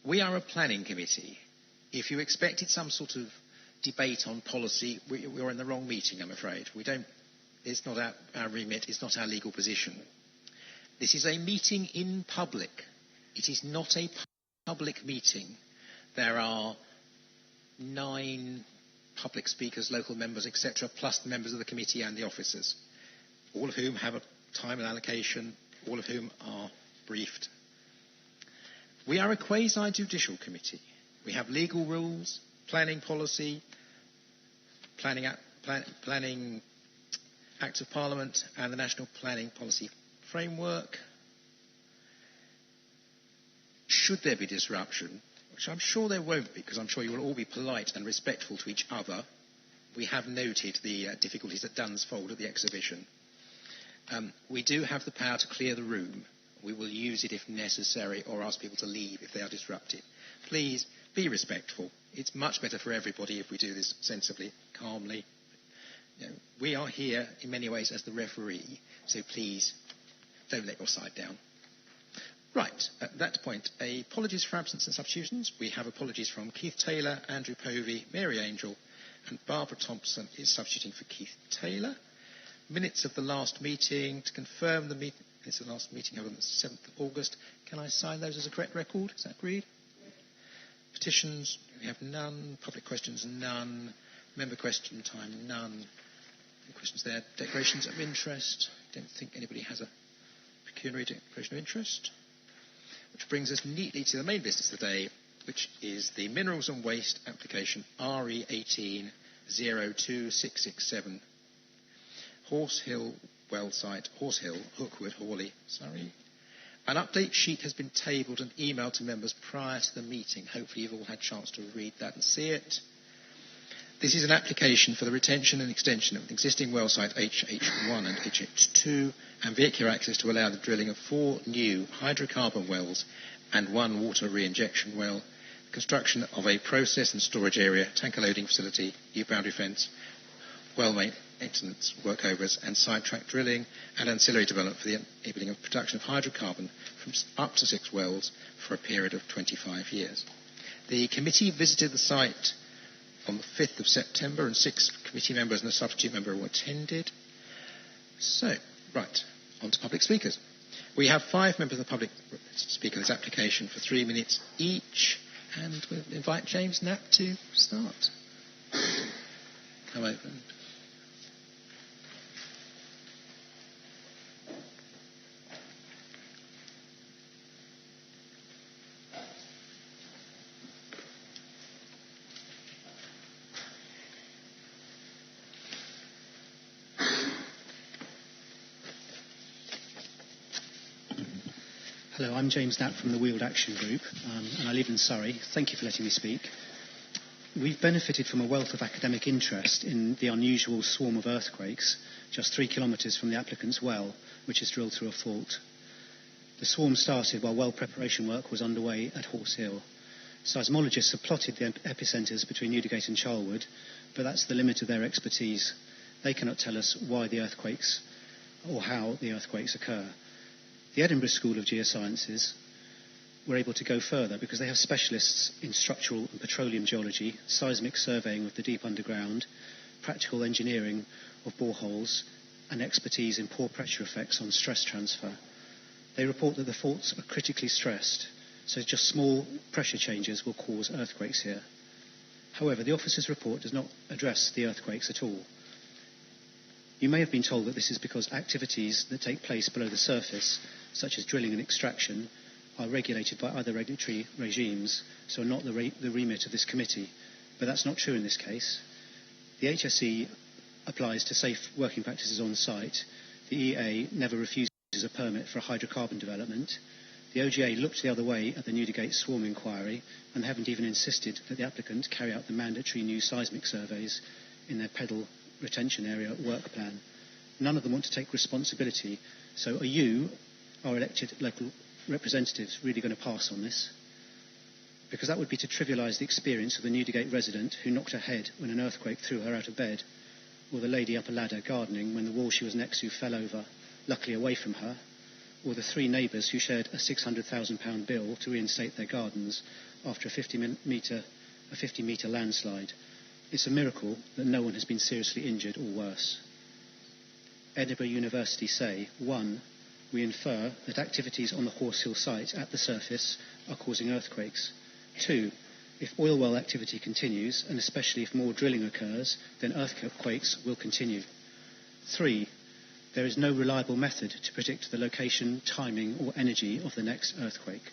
We are a planning committee. If you expected some sort of debate on policy, we're in the wrong meeting, I'm afraid. It's not our remit, it's not our legal position. This is a meeting in public. It is not a public meeting. There are 9 public speakers, local members, etc., plus the members of the committee and the officers, all of whom have a time and allocation, all of whom are briefed. We are a quasi-judicial committee. We have legal rules, planning policy, planning Acts of Parliament and the National Planning Policy Framework. Should there be disruption, which I'm sure there won't be, because I'm sure you will all be polite and respectful to each other. We have noted the difficulties at Dunsfold at the exhibition. We do have the power to clear the room. We will use it if necessary, or ask people to leave if they are disrupted. Please be respectful. It's much better for everybody if we do this sensibly, calmly. We are here in many ways as the referee, so please don't let your side down. Right, at that point, apologies for absence and substitutions. We have apologies from Keith Taylor, Andrew Povey, Mary Angel, and Barbara Thompson is substituting for Keith Taylor. Minutes of the last meeting. To confirm the minutes of the last meeting held on the 7th of August. Can I sign those as a correct record? Is that agreed? Petitions, we have none. Public questions, none. Member question time, none. Any questions there? Declarations of interest. Don't think anybody has a pecuniary declaration of interest. Which brings us neatly to the main business of the day, which is the Minerals and Waste application RE 18-02667. Horse Hill well site, Horse Hill, Hookwood, Hawley, Surrey. An update sheet has been tabled and emailed to members prior to the meeting. Hopefully you've all had a chance to read that and see it. This is an application for the retention and extension of an existing well site HH1 and HH2 and vehicular access to allow the drilling of 4 new hydrocarbon wells and 1 water re-injection well, construction of a process and storage area, tanker loading facility, new boundary fence, well maintenance workovers and sidetrack drilling and ancillary development for the enabling of production of hydrocarbon from up to 6 wells for a period of 25 years. The committee visited the site on the 5th of September and 6 committee members and a substitute member were attended. So, right, on to public speakers. We have 5 members of the public speak on this application for 3 minutes each, and we'll invite James Knapp to start. Come over. Hello, I'm James Knapp from the Wheeled Action Group, and I live in Surrey. Thank you for letting me speak. We've benefited from a wealth of academic interest in the unusual swarm of earthquakes just 3 kilometres from the applicant's well, which is drilled through a fault. The swarm started while well preparation work was underway at Horse Hill. Seismologists have plotted the epicentres between Newdigate and Charlwood, but that's the limit of their expertise. They cannot tell us why the earthquakes or how the earthquakes occur. The Edinburgh School of Geosciences were able to go further because they have specialists in structural and petroleum geology, seismic surveying of the deep underground, practical engineering of boreholes, and expertise in pore pressure effects on stress transfer. They report that the faults are critically stressed, so just small pressure changes will cause earthquakes here. However, the officer's report does not address the earthquakes at all. You may have been told that this is because activities that take place below the surface, such as drilling and extraction, are regulated by other regulatory regimes, so are not the remit of this committee. But that's not true in this case. The HSE applies to safe working practices on site. The EA never refuses a permit for a hydrocarbon development. The OGA looked the other way at the Newdigate swarm inquiry and haven't even insisted that the applicant carry out the mandatory new seismic surveys in their pedal retention area work plan. None of them want to take responsibility. So are you, our elected local representatives, really going to pass on this? Because that would be to trivialise the experience of the Newdigate resident who knocked her head when an earthquake threw her out of bed, or the lady up a ladder gardening when the wall she was next to fell over, luckily away from her, or the 3 neighbours who shared a £600,000 bill to reinstate their gardens after a 50-metre landslide. It's a miracle that no one has been seriously injured or worse. Edinburgh University say, 1. We infer that activities on the Horse Hill site at the surface are causing earthquakes. 2. If oil well activity continues, and especially if more drilling occurs, then earthquakes will continue. 3. There is no reliable method to predict the location, timing or energy of the next earthquake.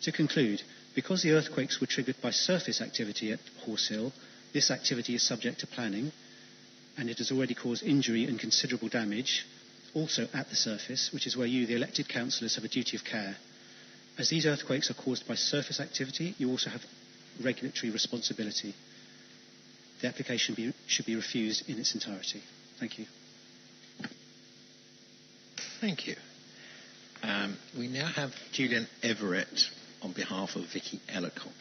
To conclude, because the earthquakes were triggered by surface activity at Horse Hill, this activity is subject to planning, and it has already caused injury and considerable damage, also at the surface, which is where you, the elected councillors, have a duty of care. As these earthquakes are caused by surface activity, you also have regulatory responsibility. The application should be refused in its entirety. Thank you. Thank you. We now have Julian Everett on behalf of Vicky Ellicott.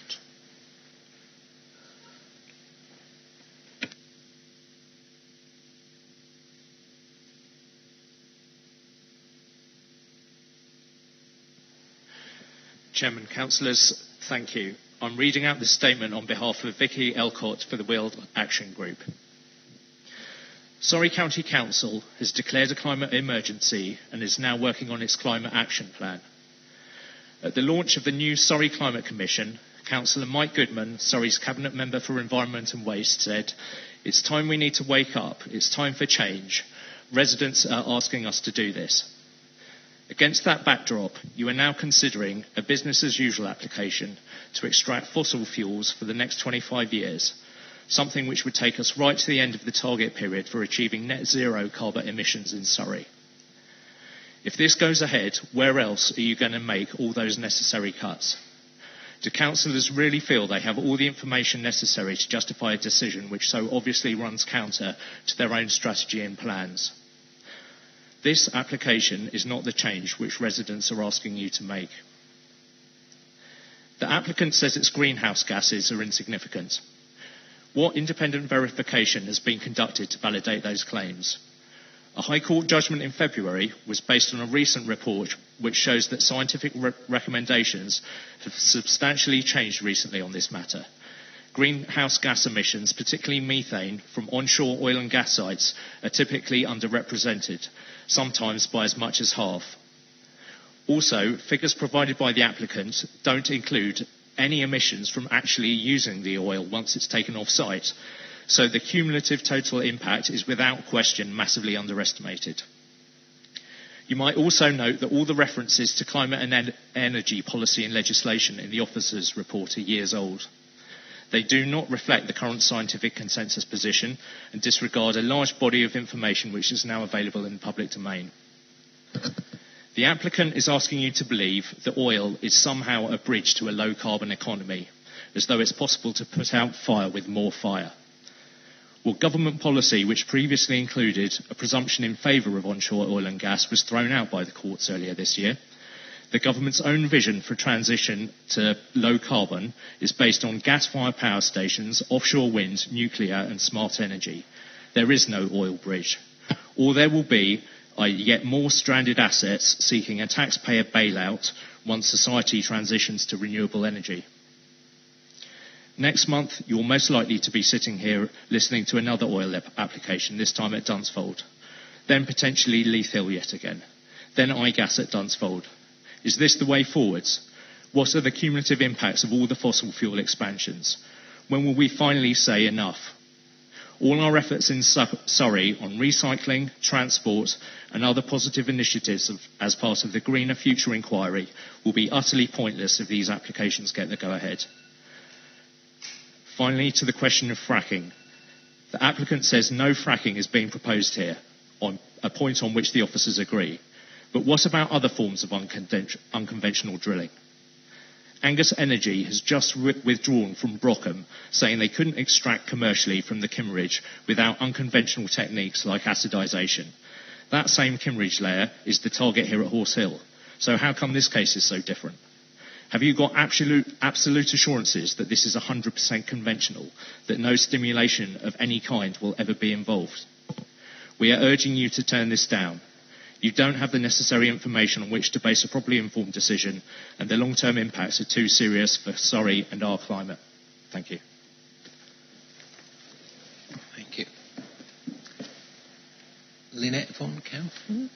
Chairman, councillors, thank you. I'm reading out this statement on behalf of Vicky Ellicott for the World Action Group. Surrey County Council has declared a climate emergency and is now working on its climate action plan. At the launch of the new Surrey Climate Commission, Councillor Mike Goodman, Surrey's Cabinet Member for Environment and Waste, said, "It's time we need to wake up. It's time for change. Residents are asking us to do this." Against that backdrop, you are now considering a business-as-usual application to extract fossil fuels for the next 25 years, something which would take us right to the end of the target period for achieving net zero carbon emissions in Surrey. If this goes ahead, where else are you going to make all those necessary cuts? Do councillors really feel they have all the information necessary to justify a decision which so obviously runs counter to their own strategy and plans? This application is not the change which residents are asking you to make. The applicant says its greenhouse gases are insignificant. What independent verification has been conducted to validate those claims? A High Court judgment in February was based on a recent report which shows that scientific recommendations have substantially changed recently on this matter. Greenhouse gas emissions, particularly methane from onshore oil and gas sites, are typically underrepresented, sometimes by as much as half. Also, figures provided by the applicant don't include any emissions from actually using the oil once it's taken off site, so the cumulative total impact is without question massively underestimated. You might also note that all the references to climate and energy policy and legislation in the officer's report are years old. They do not reflect the current scientific consensus position and disregard a large body of information which is now available in the public domain. The applicant is asking you to believe that oil is somehow a bridge to a low-carbon economy, as though it's possible to put out fire with more fire. Well, government policy, which previously included a presumption in favour of onshore oil and gas, was thrown out by the courts earlier this year. The government's own vision for transition to low carbon is based on gas-fired power stations, offshore wind, nuclear and smart energy. There is no oil bridge. All there will be are yet more stranded assets seeking a taxpayer bailout once society transitions to renewable energy. Next month, you're most likely to be sitting here listening to another oil application, this time at Dunsfold. Then potentially Leith Hill yet again. Then iGas at Dunsfold. Is this the way forwards? What are the cumulative impacts of all the fossil fuel expansions? When will we finally say enough? All our efforts in Surrey on recycling, transport and other positive initiatives as part of the Greener Future inquiry will be utterly pointless if these applications get the go-ahead. Finally, to the question of fracking. The applicant says no fracking is being proposed here, on a point on which the officers agree. But what about other forms of unconventional drilling? Angus Energy has just withdrawn from Brockham, saying they couldn't extract commercially from the Kimmeridge without unconventional techniques like acidisation. That same Kimmeridge layer is the target here at Horse Hill. So how come this case is so different? Have you got absolute assurances that this is 100% conventional, that no stimulation of any kind will ever be involved? We are urging you to turn this down. You don't have the necessary information on which to base a properly informed decision, and the long-term impacts are too serious for Surrey and our climate. Thank you. Thank you. Lynette von Kaufmann.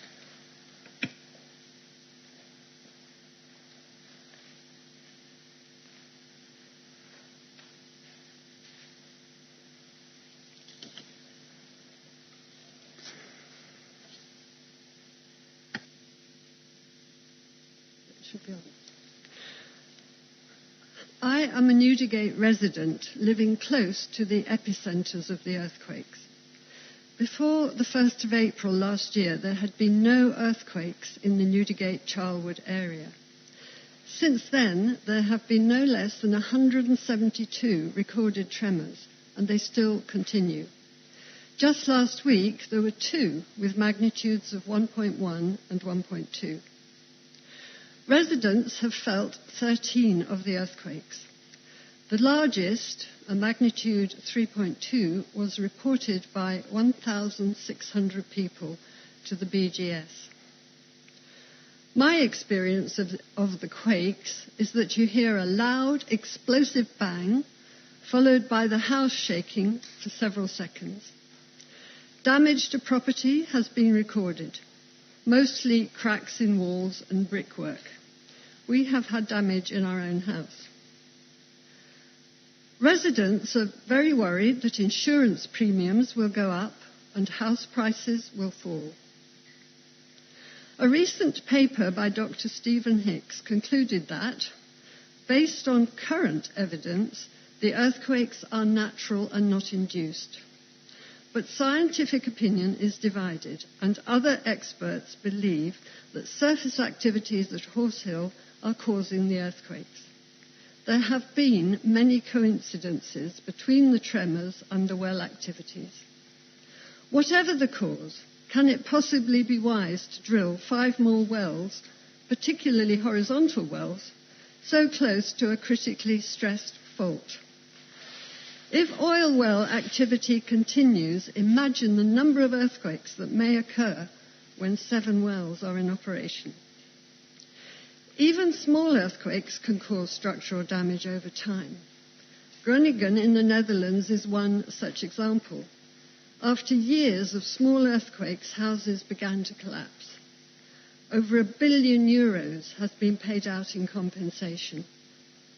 I am a Newdigate resident living close to the epicentres of the earthquakes. Before the 1st of April last year, there had been no earthquakes in the Newdigate-Charlwood area. Since then, there have been no less than 172 recorded tremors, and they still continue. Just last week, there were 2 with magnitudes of 1.1 and 1.2. Residents have felt 13 of the earthquakes. The largest, a magnitude 3.2, was reported by 1,600 people to the BGS. My experience of the quakes is that you hear a loud, explosive bang, followed by the house shaking for several seconds. Damage to property has been recorded, mostly cracks in walls and brickwork. We have had damage in our own house. Residents are very worried that insurance premiums will go up and house prices will fall. A recent paper by Dr. Stephen Hicks concluded that, based on current evidence, the earthquakes are natural and not induced. But scientific opinion is divided, and other experts believe that surface activities at Horse Hill are causing the earthquakes. There have been many coincidences between the tremors and the well activities. Whatever the cause, can it possibly be wise to drill 5 more wells, particularly horizontal wells, so close to a critically stressed fault? If oil well activity continues, imagine the number of earthquakes that may occur when 7 wells are in operation. Even small earthquakes can cause structural damage over time. Groningen in the Netherlands is one such example. After years of small earthquakes, houses began to collapse. Over €1 billion has been paid out in compensation.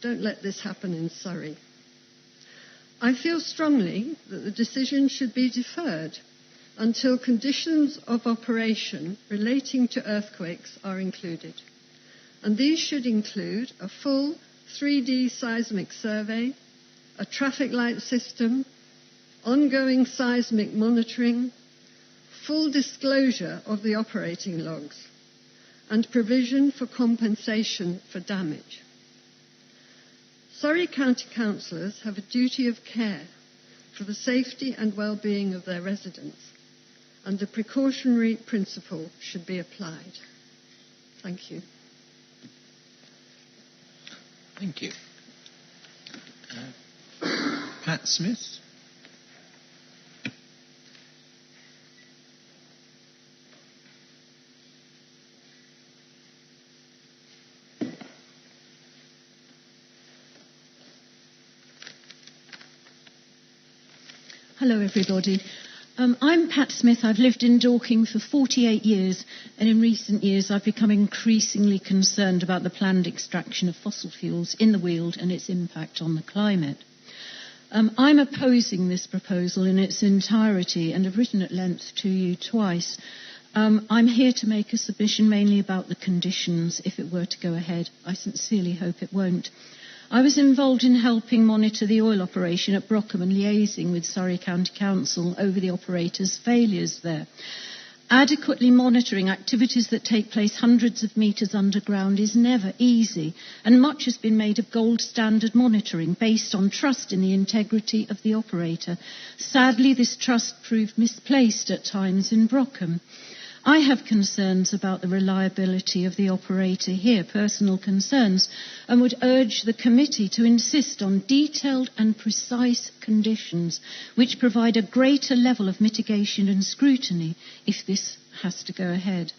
Don't let this happen in Surrey. I feel strongly that the decision should be deferred until conditions of operation relating to earthquakes are included. And these should include a full 3D seismic survey, a traffic light system, ongoing seismic monitoring, full disclosure of the operating logs, and provision for compensation for damage. Surrey County Councillors have a duty of care for the safety and well-being of their residents, and the precautionary principle should be applied. Thank you. Thank you. Pat Smith. Hello, everybody. I'm Pat Smith. I've lived in Dorking for 48 years, and in recent years I've become increasingly concerned about the planned extraction of fossil fuels in the Weald and its impact on the climate. I'm opposing this proposal in its entirety and have written at length to you twice. I'm here to make a submission mainly about the conditions if it were to go ahead. I sincerely hope it won't. I was involved in helping monitor the oil operation at Brockham and liaising with Surrey County Council over the operator's failures there. Adequately monitoring activities that take place hundreds of metres underground is never easy, and much has been made of gold standard monitoring based on trust in the integrity of the operator. Sadly, this trust proved misplaced at times in Brockham. I have concerns about the reliability of the operator here, personal concerns, and would urge the committee to insist on detailed and precise conditions which provide a greater level of mitigation and scrutiny if this has to go ahead.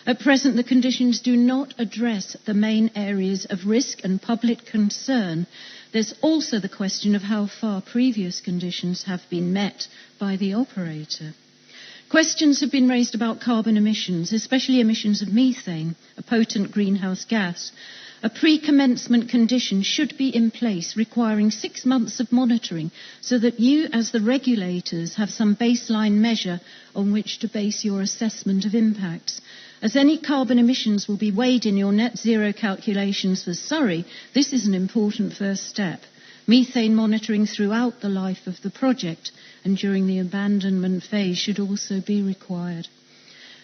At present, the conditions do not address the main areas of risk and public concern. There's also the question of how far previous conditions have been met by the operator. Questions have been raised about carbon emissions, especially emissions of methane, a potent greenhouse gas. A pre-commencement condition should be in place requiring 6 months of monitoring so that you, as the regulators, have some baseline measure on which to base your assessment of impacts. As any carbon emissions will be weighed in your net zero calculations for Surrey, this is an important first step. Methane monitoring throughout the life of the project and during the abandonment phase should also be required.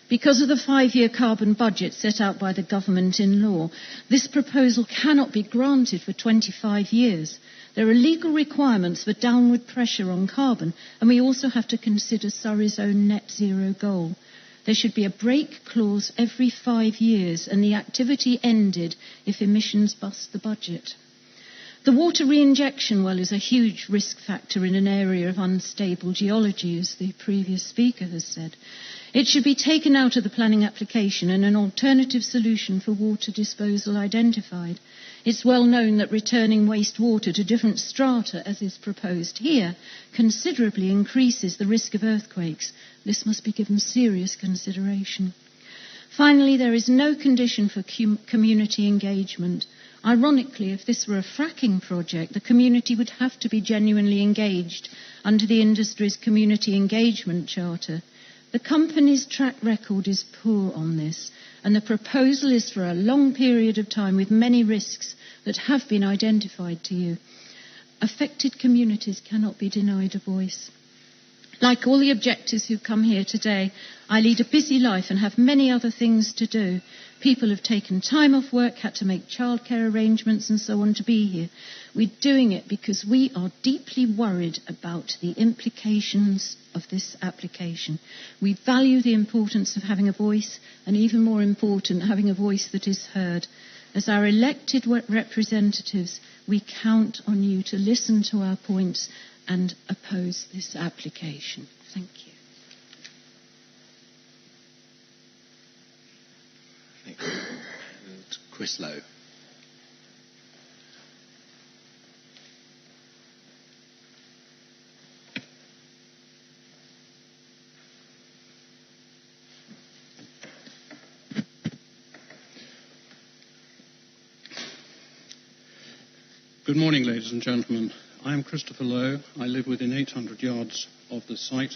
Because of the 5-year carbon budget set out by the government in law, this proposal cannot be granted for 25 years. There are legal requirements for downward pressure on carbon, and we also have to consider Surrey's own net zero goal. There should be a break clause every 5 years, and the activity ended if emissions bust the budget. The water reinjection well is a huge risk factor in an area of unstable geology, as the previous speaker has said. It should be taken out of the planning application and an alternative solution for water disposal identified. It's well known that returning wastewater to different strata, as is proposed here, considerably increases the risk of earthquakes. This must be given serious consideration. Finally, there is no condition for community engagement. Ironically, if this were a fracking project, the community would have to be genuinely engaged under the industry's community engagement charter. The company's track record is poor on this, and the proposal is for a long period of time with many risks that have been identified to you. Affected communities cannot be denied a voice. Like all the objectors who come here today, I lead a busy life and have many other things to do. People have taken time off work, had to make childcare arrangements and so on to be here. We're doing it because we are deeply worried about the implications of this application. We value the importance of having a voice, and even more important, having a voice that is heard. As our elected representatives, we count on you to listen to our points and oppose this application. Thank you. Thank you. And Chris Lowe. Good morning, ladies and gentlemen. I am Christopher Lowe. I live within 800 yards of the site,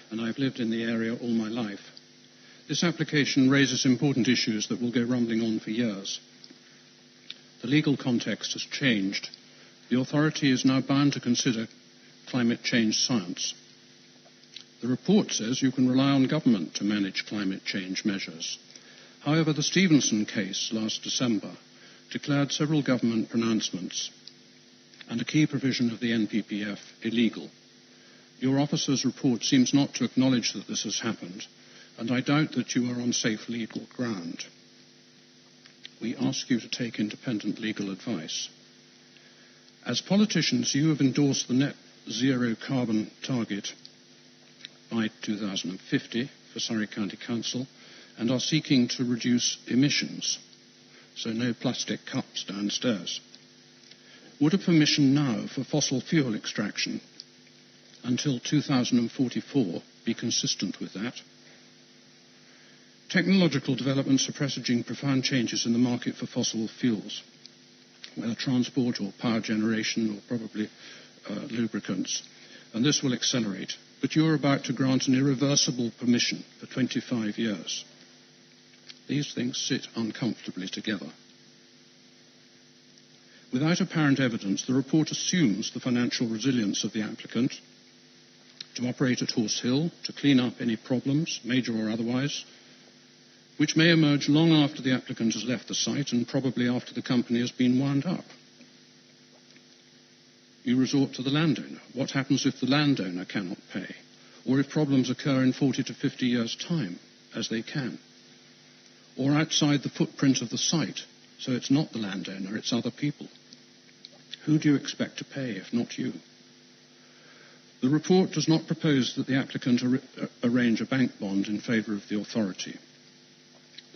and I've lived in the area all my life. This application raises important issues that will go rumbling on for years. The legal context has changed. The authority is now bound to consider climate change science. The report says you can rely on government to manage climate change measures. However, the Stevenson case last December declared several government pronouncements and a key provision of the NPPF illegal. Your officer's report seems not to acknowledge that this has happened, and I doubt that you are on safe legal ground. We ask you to take independent legal advice. As politicians, you have endorsed the net zero carbon target by 2050 for Surrey County Council and are seeking to reduce emissions, so no plastic cups downstairs. Would a permission now for fossil fuel extraction until 2044 be consistent with that? Technological developments are presaging profound changes in the market for fossil fuels, whether transport or power generation or probably lubricants, and this will accelerate. But you are about to grant an irreversible permission for 25 years. These things sit uncomfortably together. Without apparent evidence, the report assumes the financial resilience of the applicant to operate at Horse Hill, to clean up any problems, major or otherwise, which may emerge long after the applicant has left the site and probably after the company has been wound up. You resort to the landowner. What happens if the landowner cannot pay? Or if problems occur in 40 to 50 years' time, as they can? Or outside the footprint of the site, so it's not the landowner, it's other people? Who do you expect to pay, if not you? The report does not propose that the applicant arrange a bank bond in favour of the authority.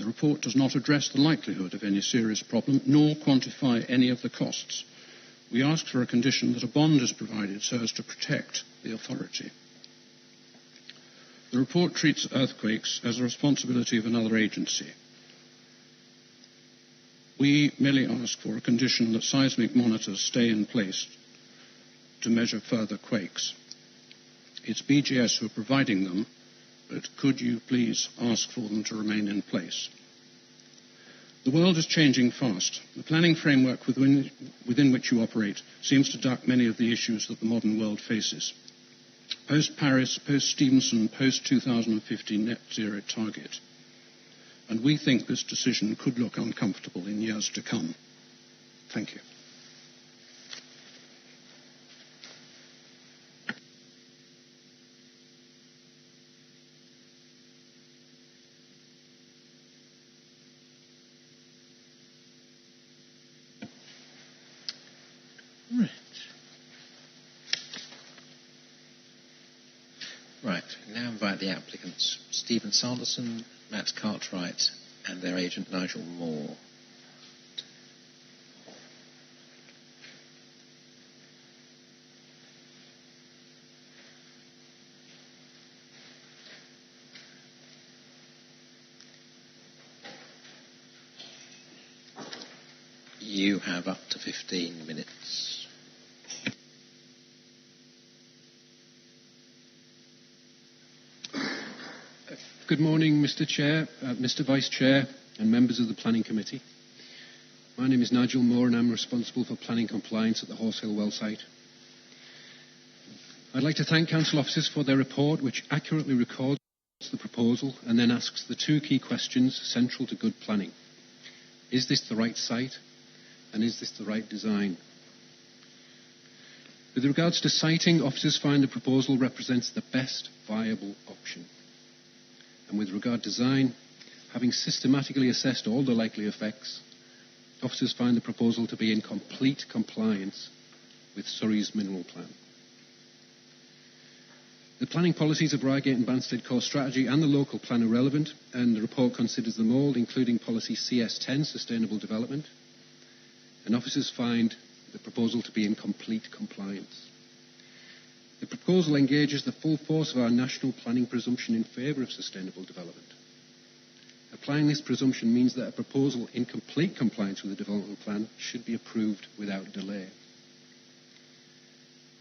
The report does not address the likelihood of any serious problem, nor quantify any of the costs. We ask for a condition that a bond is provided so as to protect the authority. The report treats earthquakes as a responsibility of another agency. We merely ask for a condition that seismic monitors stay in place to measure further quakes. It's BGS who are providing them, but could you please ask for them to remain in place? The world is changing fast. The planning framework within which you operate seems to duck many of the issues that the modern world faces. Post-Paris, post-Stevenson, post-2050 net zero target. And we think this decision could look uncomfortable in years to come. Thank you. Right, now invite the applicants, Stephen Sanderson, Matt Cartwright, and their agent Nigel Moore. You have up to 15 minutes. Good morning, Mr. Chair, Mr. Vice Chair, and members of the Planning Committee. My name is Nigel Moore, and I'm responsible for planning compliance at the Horse Hill well site. I'd like to thank Council officers for their report, which accurately records the proposal and then asks the two key questions central to good planning. Is this the right site, and is this the right design? With regards to siting, officers find the proposal represents the best viable option. And with regard to design, having systematically assessed all the likely effects, officers find the proposal to be in complete compliance with Surrey's mineral plan. The planning policies of Reigate and Banstead Core Strategy and the local plan are relevant, and the report considers them all, including policy CS10, Sustainable Development, and officers find the proposal to be in complete compliance. The proposal engages the full force of our national planning presumption in favour of sustainable development. Applying this presumption means that a proposal in complete compliance with the development plan should be approved without delay.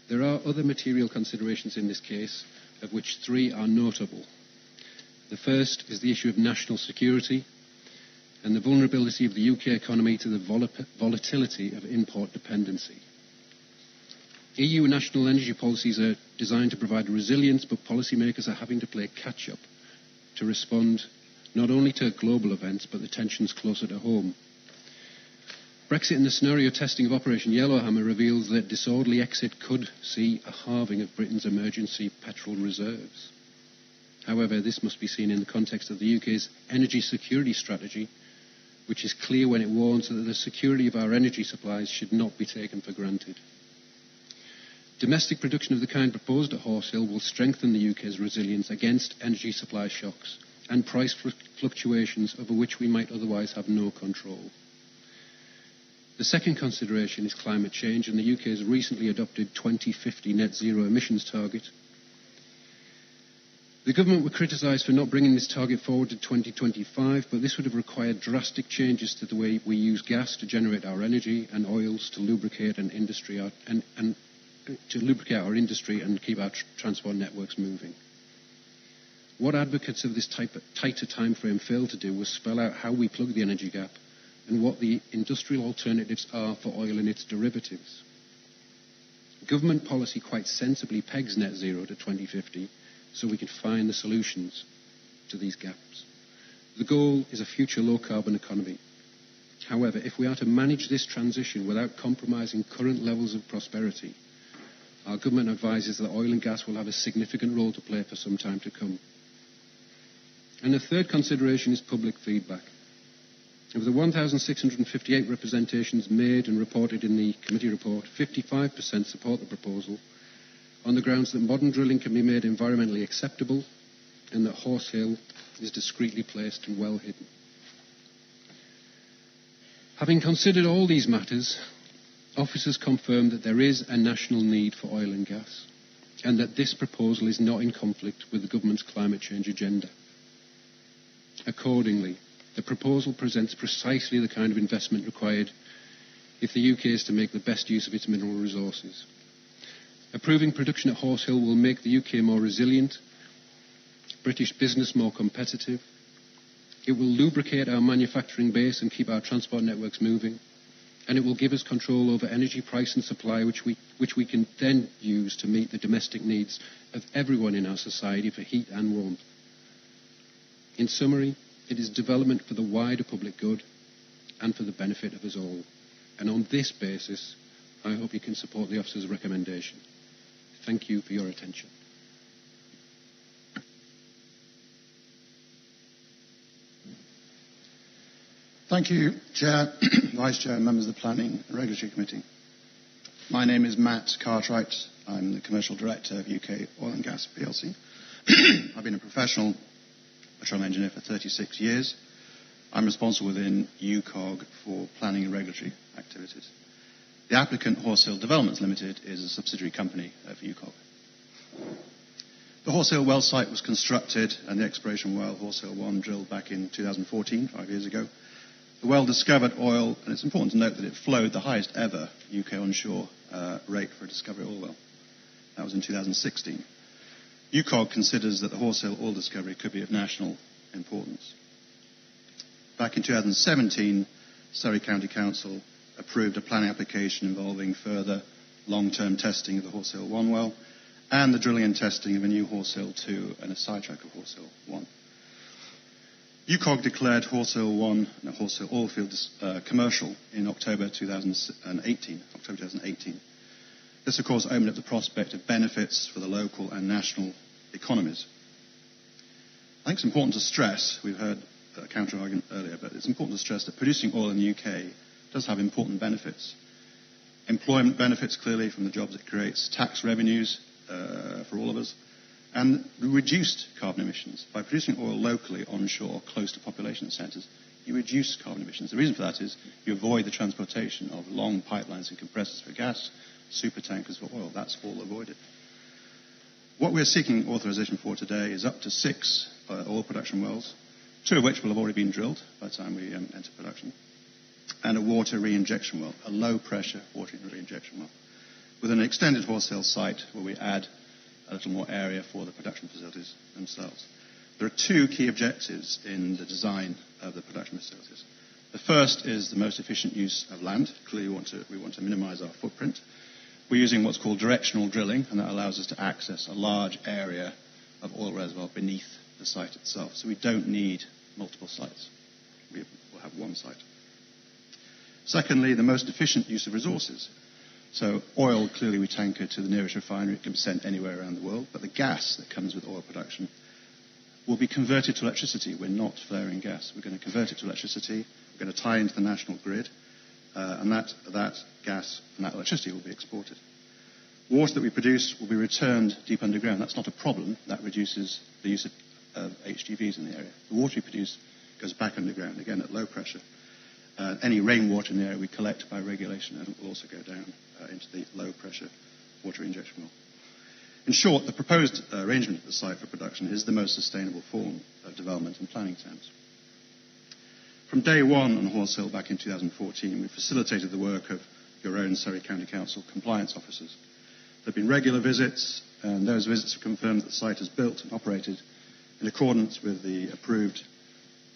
There are other material considerations in this case, of which three are notable. The first is the issue of national security and the vulnerability of the UK economy to the volatility of import dependency. EU national energy policies are designed to provide resilience, but policymakers are having to play catch-up to respond not only to global events, but the tensions closer to home. Brexit and the scenario testing of Operation Yellowhammer reveals that disorderly exit could see a halving of Britain's emergency petrol reserves. However, this must be seen in the context of the UK's energy security strategy, which is clear when it warns that the security of our energy supplies should not be taken for granted. Domestic production of the kind proposed at Horse Hill will strengthen the UK's resilience against energy supply shocks and price fluctuations over which we might otherwise have no control. The second consideration is climate change and the UK's recently adopted 2050 net zero emissions target. The government were criticised for not bringing this target forward to 2025, but this would have required drastic changes to the way we use gas to generate our energy and oils to lubricate our industry and keep our transport networks moving. What advocates of this tighter time frame failed to do was spell out how we plug the energy gap and what the industrial alternatives are for oil and its derivatives. Government policy quite sensibly pegs net zero to 2050 so we can find the solutions to these gaps. The goal is a future low-carbon economy. However, if we are to manage this transition without compromising current levels of prosperity, our government advises that oil and gas will have a significant role to play for some time to come. And the third consideration is public feedback. Of the 1,658 representations made and reported in the committee report, 55% support the proposal on the grounds that modern drilling can be made environmentally acceptable and that Horse Hill is discreetly placed and well hidden. Having considered all these matters, officers confirmed that there is a national need for oil and gas, and that this proposal is not in conflict with the government's climate change agenda. Accordingly, the proposal presents precisely the kind of investment required if the UK is to make the best use of its mineral resources. Approving production at Horse Hill will make the UK more resilient, British business more competitive. It will lubricate our manufacturing base and keep our transport networks moving. And it will give us control over energy price and supply, which we can then use to meet the domestic needs of everyone in our society for heat and warmth. In summary, it is development for the wider public good and for the benefit of us all. And on this basis, I hope you can support the officer's recommendation. Thank you for your attention. Thank you, Chair, Vice Chair and members of the Planning and Regulatory Committee. My name is Matt Cartwright. I'm the Commercial Director of UK Oil and Gas plc. I've been a professional petroleum engineer for 36 years. I'm responsible within UCOG for planning and regulatory activities. The applicant, Horse Hill Developments Limited, is a subsidiary company of UCOG. The Horse Hill well site was constructed and the exploration well, Horse Hill 1, drilled back in 2014, 5 years ago. The well discovered oil, and it's important to note that it flowed the highest ever UK onshore rate for a discovery oil well. That was in 2016. UCOG considers that the Horse Hill oil discovery could be of national importance. Back in 2017, Surrey County Council approved a planning application involving further long-term testing of the Horse Hill 1 well and the drilling and testing of a new Horse Hill 2 and a sidetrack of Horse Hill 1. UCOG declared Horse Hill 1 and the Horse Hill oil field commercial in October 2018. This, of course, opened up the prospect of benefits for the local and national economies. I think it's important to stress, we've heard a counter-argument earlier, but it's important to stress that producing oil in the UK does have important benefits. Employment benefits, clearly, from the jobs it creates, tax revenues for all of us, and reduced carbon emissions. By producing oil locally, onshore, close to population centres, you reduce carbon emissions. The reason for that is you avoid the transportation of long pipelines and compressors for gas, super tankers for oil. That's all avoided. What we're seeking authorisation for today is up to 6 oil production wells, 2 of which will have already been drilled by the time we enter production, and a water re-injection well, a low-pressure water re-injection well, with an extended Horse Hill site where we add a little more area for the production facilities themselves. There are 2 key objectives in the design of the production facilities. The first is the most efficient use of land. Clearly, we want to minimise our footprint. We're using what's called directional drilling, and that allows us to access a large area of oil reservoir beneath the site itself. So we don't need multiple sites. We will have one site. Secondly, the most efficient use of resources. So oil, clearly we tanker to the nearest refinery. It can be sent anywhere around the world. But the gas that comes with oil production will be converted to electricity. We're not flaring gas. We're going to convert it to electricity. We're going to tie into the national grid. And that gas and that electricity will be exported. Water that we produce will be returned deep underground. That's not a problem. That reduces the use of HGVs in the area. The water we produce goes back underground, again at low pressure. Any rainwater in the area we collect by regulation, and it will also go down into the low-pressure water injection well. In short, the proposed arrangement of the site for production is the most sustainable form of development in planning terms. From day one on Horse Hill back in 2014, we facilitated the work of your own Surrey County Council compliance officers. There have been regular visits, and those visits have confirmed that the site is built and operated in accordance with the approved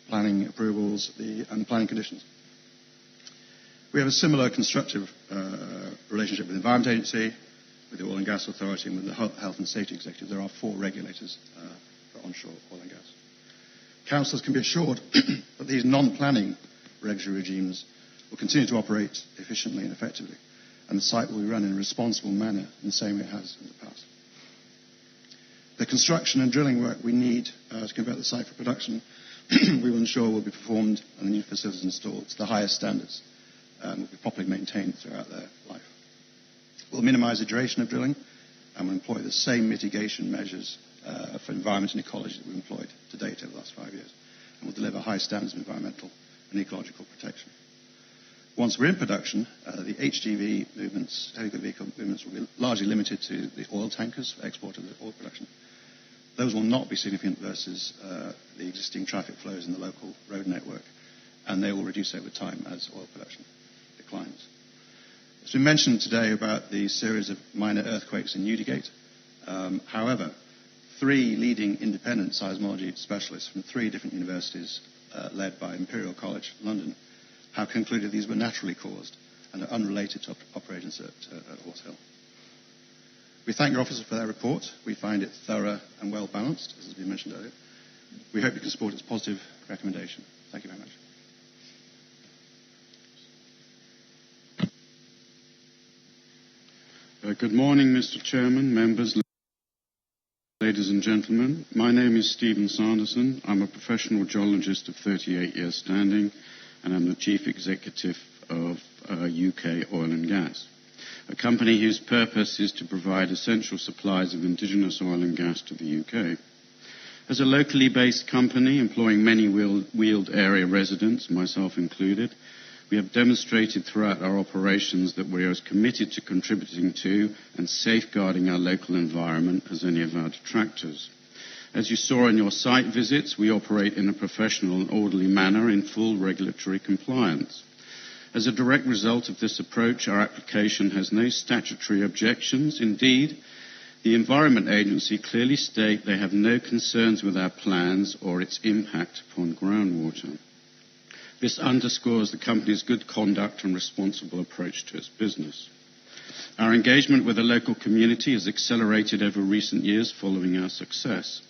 planning approvals and the planning conditions. We have a similar constructive relationship with the Environment Agency, with the Oil and Gas Authority, and with the Health and Safety Executive. There are 4 regulators for onshore oil and gas. Councillors can be assured that these non-planning regulatory regimes will continue to operate efficiently and effectively, and the site will be run in a responsible manner in the same way it has in the past. The construction and drilling work we need to convert the site for production we will ensure will be performed and the new facilities installed to the highest standards and will be properly maintained throughout their life. We'll minimise the duration of drilling and will employ the same mitigation measures for environment and ecology that we've employed to date over the last 5 years, and will deliver high standards of environmental and ecological protection. Once we're in production, the HGV movements, heavy goods vehicle movements, will be largely limited to the oil tankers for export of the oil production. Those will not be significant versus the existing traffic flows in the local road network, and they will reduce over time as oil production declines. It's been mentioned today about the series of minor earthquakes in Newdigate. However, 3 leading independent seismology specialists from 3 different universities, led by Imperial College London, have concluded these were naturally caused and are unrelated to operations at Horse Hill. We thank your officers for their report. We find it thorough and well balanced, as has been mentioned earlier. We hope you can support its positive recommendation. Thank you very much. Good morning, Mr. Chairman, members, ladies and gentlemen. My name is Stephen Sanderson. I'm a professional geologist of 38 years standing, and I'm the Chief Executive of UK Oil and Gas, a company whose purpose is to provide essential supplies of indigenous oil and gas to the UK. As a locally based company employing many Weald area residents, myself included, we have demonstrated throughout our operations that we are as committed to contributing to and safeguarding our local environment as any of our detractors. As you saw in your site visits, we operate in a professional and orderly manner in full regulatory compliance. As a direct result of this approach, our application has no statutory objections. Indeed, the Environment Agency clearly state they have no concerns with our plans or its impact upon groundwater. This underscores the company's good conduct and responsible approach to its business. Our engagement with the local community has accelerated over recent years following our success.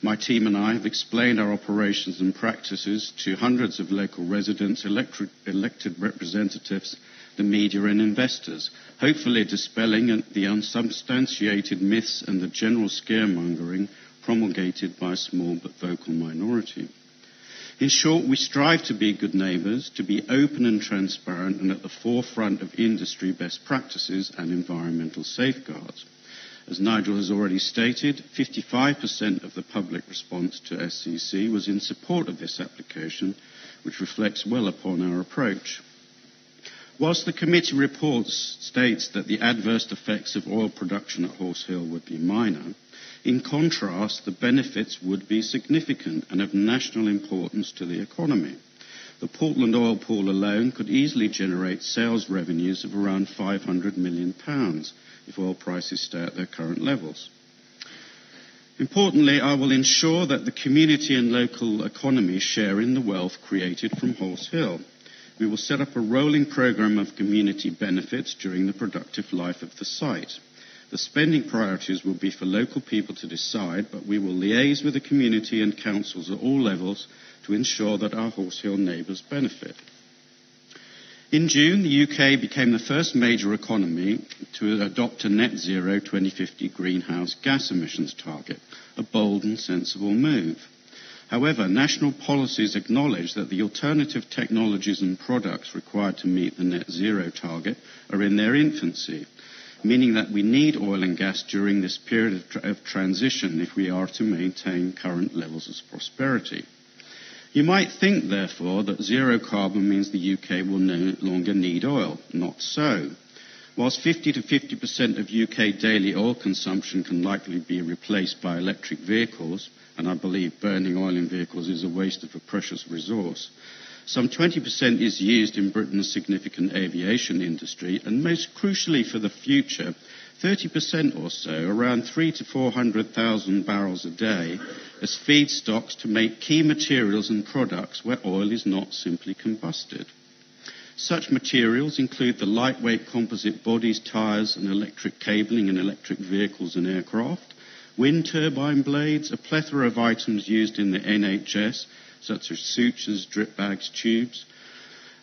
My team and I have explained our operations and practices to hundreds of local residents, elected representatives, the media and investors, hopefully dispelling the unsubstantiated myths and the general scaremongering promulgated by a small but vocal minority. In short, we strive to be good neighbours, to be open and transparent and at the forefront of industry best practices and environmental safeguards. As Nigel has already stated, 55% of the public response to SCC was in support of this application, which reflects well upon our approach. Whilst the committee report states that the adverse effects of oil production at Horse Hill would be minor, in contrast, the benefits would be significant and of national importance to the economy. The Portland oil pool alone could easily generate sales revenues of around £500 million if oil prices stay at their current levels. Importantly, I will ensure that the community and local economy share in the wealth created from Horse Hill. We will set up a rolling programme of community benefits during the productive life of the site. The spending priorities will be for local people to decide, but we will liaise with the community and councils at all levels to ensure that our Horse Hill neighbours benefit. In June, the UK became the first major economy to adopt a net zero 2050 greenhouse gas emissions target, a bold and sensible move. However, national policies acknowledge that the alternative technologies and products required to meet the net zero target are in their infancy, meaning that we need oil and gas during this period of transition if we are to maintain current levels of prosperity. You might think, therefore, that zero carbon means the UK will no longer need oil. Not so. Whilst 50 to 50% of UK daily oil consumption can likely be replaced by electric vehicles, and I believe burning oil in vehicles is a waste of a precious resource, some 20% is used in Britain's significant aviation industry, and most crucially for the future, 30% or so, around 300,000 to 400,000 barrels a day, as feedstocks to make key materials and products where oil is not simply combusted. Such materials include the lightweight composite bodies, tyres and electric cabling in electric vehicles and aircraft, wind turbine blades, a plethora of items used in the NHS, such as sutures, drip bags, tubes,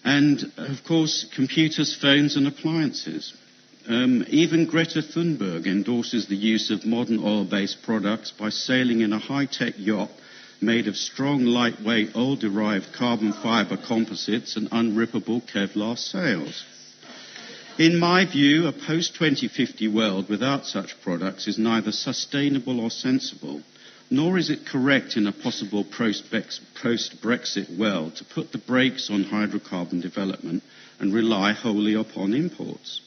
and, of course, computers, phones and appliances. Even Greta Thunberg endorses the use of modern oil-based products by sailing in a high-tech yacht made of strong, lightweight, oil-derived carbon fibre composites and unrippable Kevlar sails. In my view, a post-2050 world without such products is neither sustainable or sensible. nor is it correct in a possible post-Brexit world to put the brakes on hydrocarbon development and rely wholly upon imports.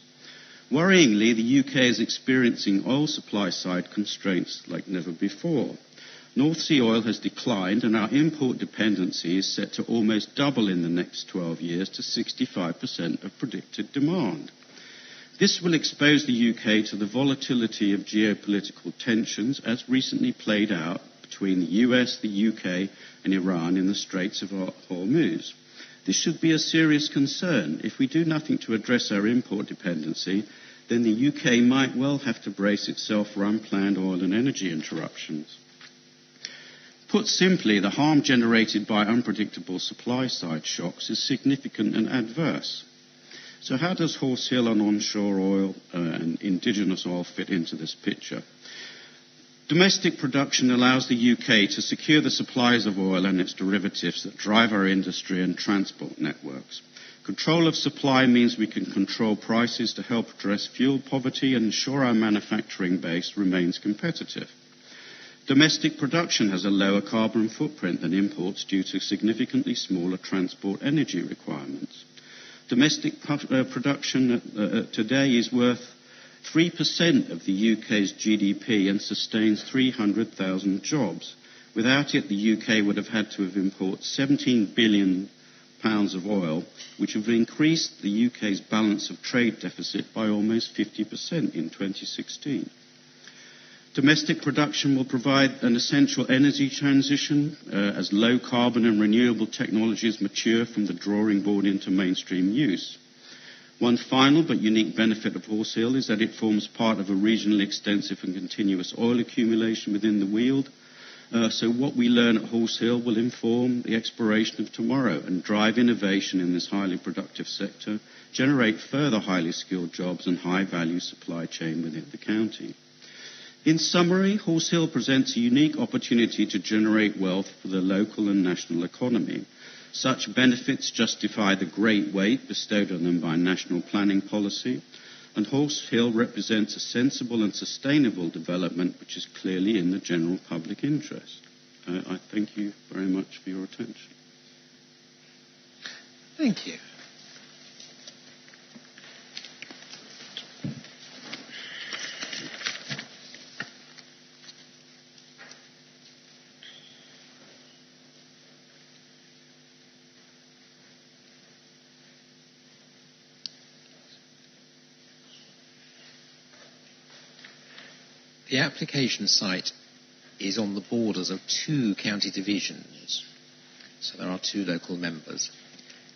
Worryingly, the UK is experiencing oil supply side constraints like never before. North Sea oil has declined, and our import dependency is set to almost double in the next 12 years to 65% of predicted demand. This will expose the UK to the volatility of geopolitical tensions as recently played out between the US, the UK and Iran in the Straits of Hormuz. This should be a serious concern. If we do nothing to address our import dependency, then the UK might well have to brace itself for unplanned oil and energy interruptions. Put simply, the harm generated by unpredictable supply-side shocks is significant and adverse. So how does Horse Hill and onshore oil and indigenous oil fit into this picture? Domestic production allows the UK to secure the supplies of oil and its derivatives that drive our industry and transport networks. Control of supply means we can control prices to help address fuel poverty and ensure our manufacturing base remains competitive. Domestic production has a lower carbon footprint than imports due to significantly smaller transport energy requirements. Domestic production today is worth 3% of the UK's GDP and sustains 300,000 jobs. Without it, the UK would have had to have imported 17 billion pounds of oil, which would have increased the UK's balance of trade deficit by almost 50% in 2016. Domestic production will provide an essential energy transition as low-carbon and renewable technologies mature from the drawing board into mainstream use. One final but unique benefit of Horse Hill is that it forms part of a regionally extensive and continuous oil accumulation within the Weald. So what we learn at Horse Hill will inform the exploration of tomorrow and drive innovation in this highly productive sector, generate further highly skilled jobs and high-value supply chain within the county. In summary, Horse Hill presents a unique opportunity to generate wealth for the local and national economy. Such benefits justify the great weight bestowed on them by national planning policy, and Horse Hill represents a sensible and sustainable development which is clearly in the general public interest. I thank you very much for your attention. Thank you. The application site is on the borders of two county divisions, so there are two local members.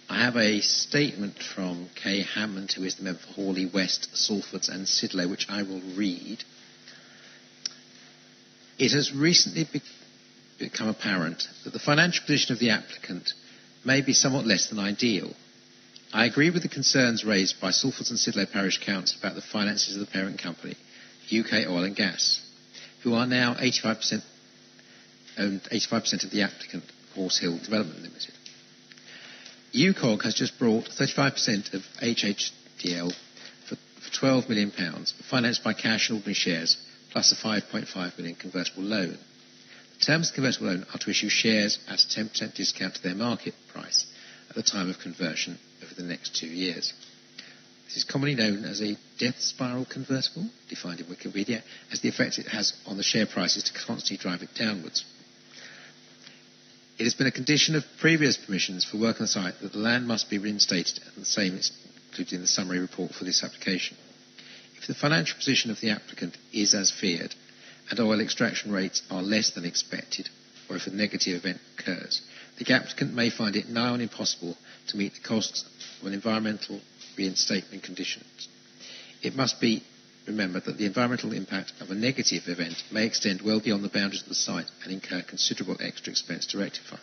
I have a statement from Kay Hammond, who is the member for Hawley West, Salfords and Sidlow, which I will read. It has recently become apparent that the financial position of the applicant may be somewhat less than ideal. I agree with the concerns raised by Salfords and Sidlow Parish Council about the finances of the parent company, UK Oil and Gas, who are now 85% of the applicant, Horse Hill Development Limited. UCOG has just brought 35% of HHDL for £12 million, financed by cash and ordinary shares, plus a £5.5 million convertible loan. The terms of the convertible loan are to issue shares at a 10% discount to their market price at the time of conversion over the next 2 years. This is commonly known as a death spiral convertible, defined in Wikipedia, as the effect it has on the share prices to constantly drive it downwards. It has been a condition of previous permissions for work on the site that the land must be reinstated, and the same is included in the summary report for this application. If the financial position of the applicant is as feared, and oil extraction rates are less than expected, or if a negative event occurs, the applicant may find it nigh on impossible to meet the costs of an environmental reinstatement conditions. It must be remembered that the environmental impact of a negative event may extend well beyond the boundaries of the site and incur considerable extra expense to rectify.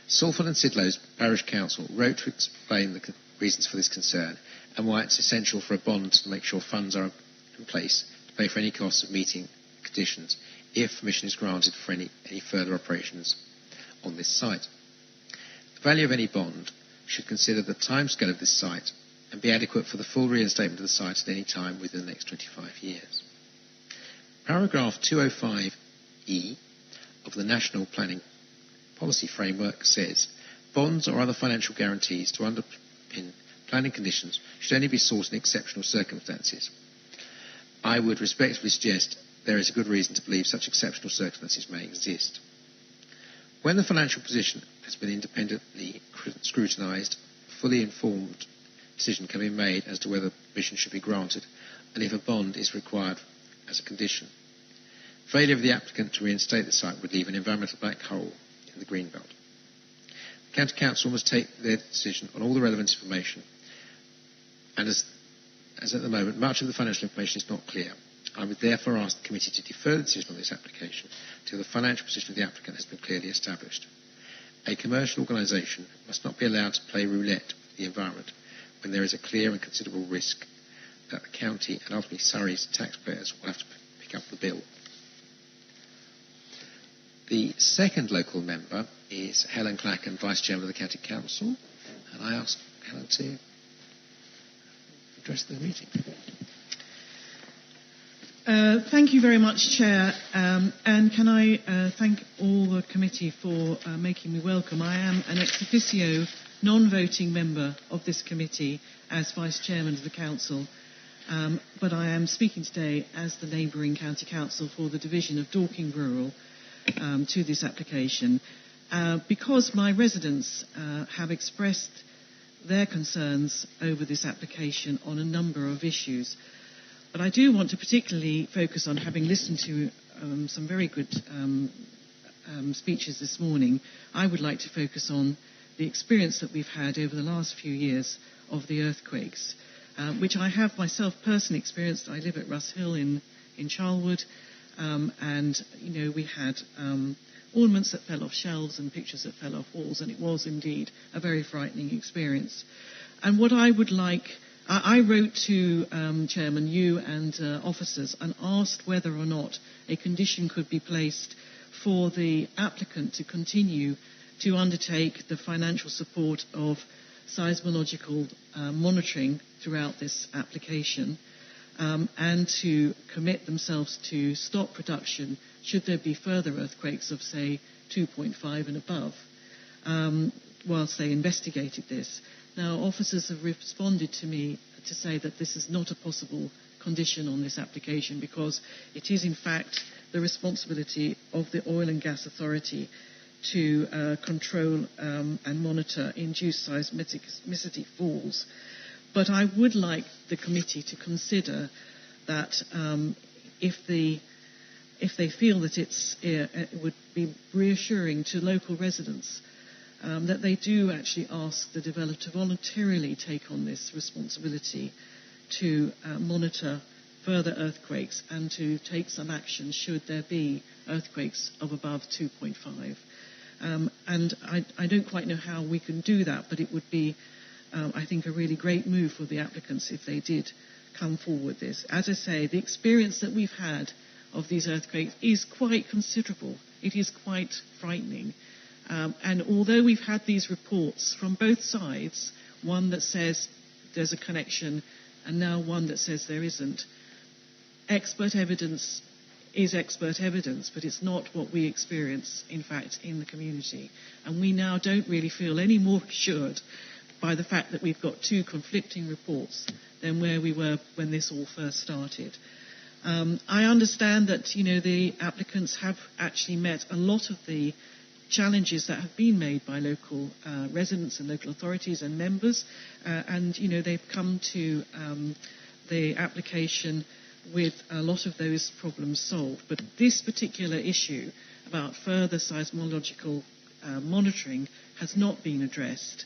Salford and Sidlow's Parish Council wrote to explain the reasons for this concern and why it's essential for a bond to make sure funds are in place to pay for any costs of meeting conditions if permission is granted for any further operations on this site. The value of any bond should consider the timescale of this site and be adequate for the full reinstatement of the site at any time within the next 25 years. Paragraph 205 2.2e of the National Planning Policy Framework says bonds or other financial guarantees to underpin planning conditions should only be sought in exceptional circumstances. I would respectfully suggest there is a good reason to believe such exceptional circumstances may exist. When the financial position has been independently scrutinised, a fully informed decision can be made as to whether permission should be granted and if a bond is required as a condition. Failure of the applicant to reinstate the site would leave an environmental black hole in the greenbelt. The County Council must take their decision on all the relevant information, and as at the moment much of the financial information is not clear, I would therefore ask the committee to defer the decision on this application until the financial position of the applicant has been clearly established. A commercial organisation must not be allowed to play roulette with the environment when there is a clear and considerable risk that the county and ultimately Surrey's taxpayers will have to pick up the bill. The second local member is Helen Clacken, Vice Chairman of the County Council, and I ask Helen to address the meeting. Thank you very much, Chair, and can I thank all the committee for making me welcome. I am an ex officio non-voting member of this committee as Vice Chairman of the Council, but I am speaking today as the neighbouring County Council for the division of Dorking Rural to this application, because my residents have expressed their concerns over this application on a number of issues. But I do want to particularly focus on, having listened to some very good speeches this morning, I would like to focus on the experience that we've had over the last few years of the earthquakes, which I have myself personally experienced. I live at Russ Hill in Charlwood, and, we had ornaments that fell off shelves and pictures that fell off walls, and it was indeed a very frightening experience. And what I would like... I wrote to Chairman, you and officers, and asked whether or not a condition could be placed for the applicant to continue to undertake the financial support of seismological monitoring throughout this application, and to commit themselves to stop production should there be further earthquakes of, say, 2.5 and above, whilst they investigated this. Now, officers have responded to me to say that this is not a possible condition on this application because it is, in fact, the responsibility of the Oil and Gas Authority to control and monitor induced seismicity falls. But I would like the committee to consider that if they feel that it would be reassuring to local residents that they do actually ask the developer to voluntarily take on this responsibility to monitor further earthquakes and to take some action should there be earthquakes of above 2.5. And I don't quite know how we can do that, but it would be, I think, a really great move for the applicants if they did come forward with this. As I say, the experience that we've had of these earthquakes is quite considerable. It is quite frightening. And although we've had these reports from both sides, one that says there's a connection and now one that says there isn't, expert evidence is expert evidence, but it's not what we experience, in fact, in the community. And we now don't really feel any more assured by the fact that we've got two conflicting reports than where we were when this all first started. I understand that, the applicants have actually met a lot of the challenges that have been made by local residents and local authorities and members, and they've come to the application with a lot of those problems solved. But this particular issue about further seismological monitoring has not been addressed,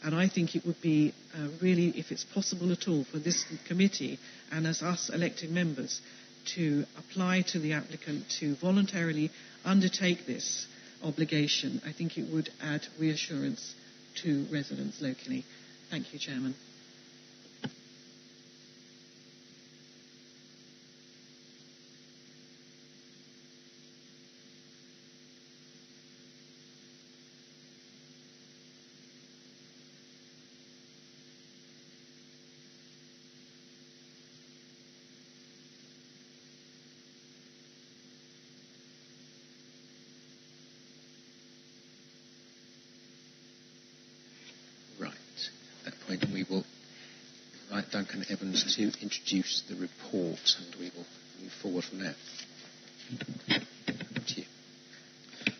and I think it would be really, if it's possible at all, for this committee and as us elected members to apply to the applicant to voluntarily undertake this obligation. I think it would add reassurance to residents locally. Thank you, Chairman. Catherine Evans to introduce the report, and we will move forward from there. To you.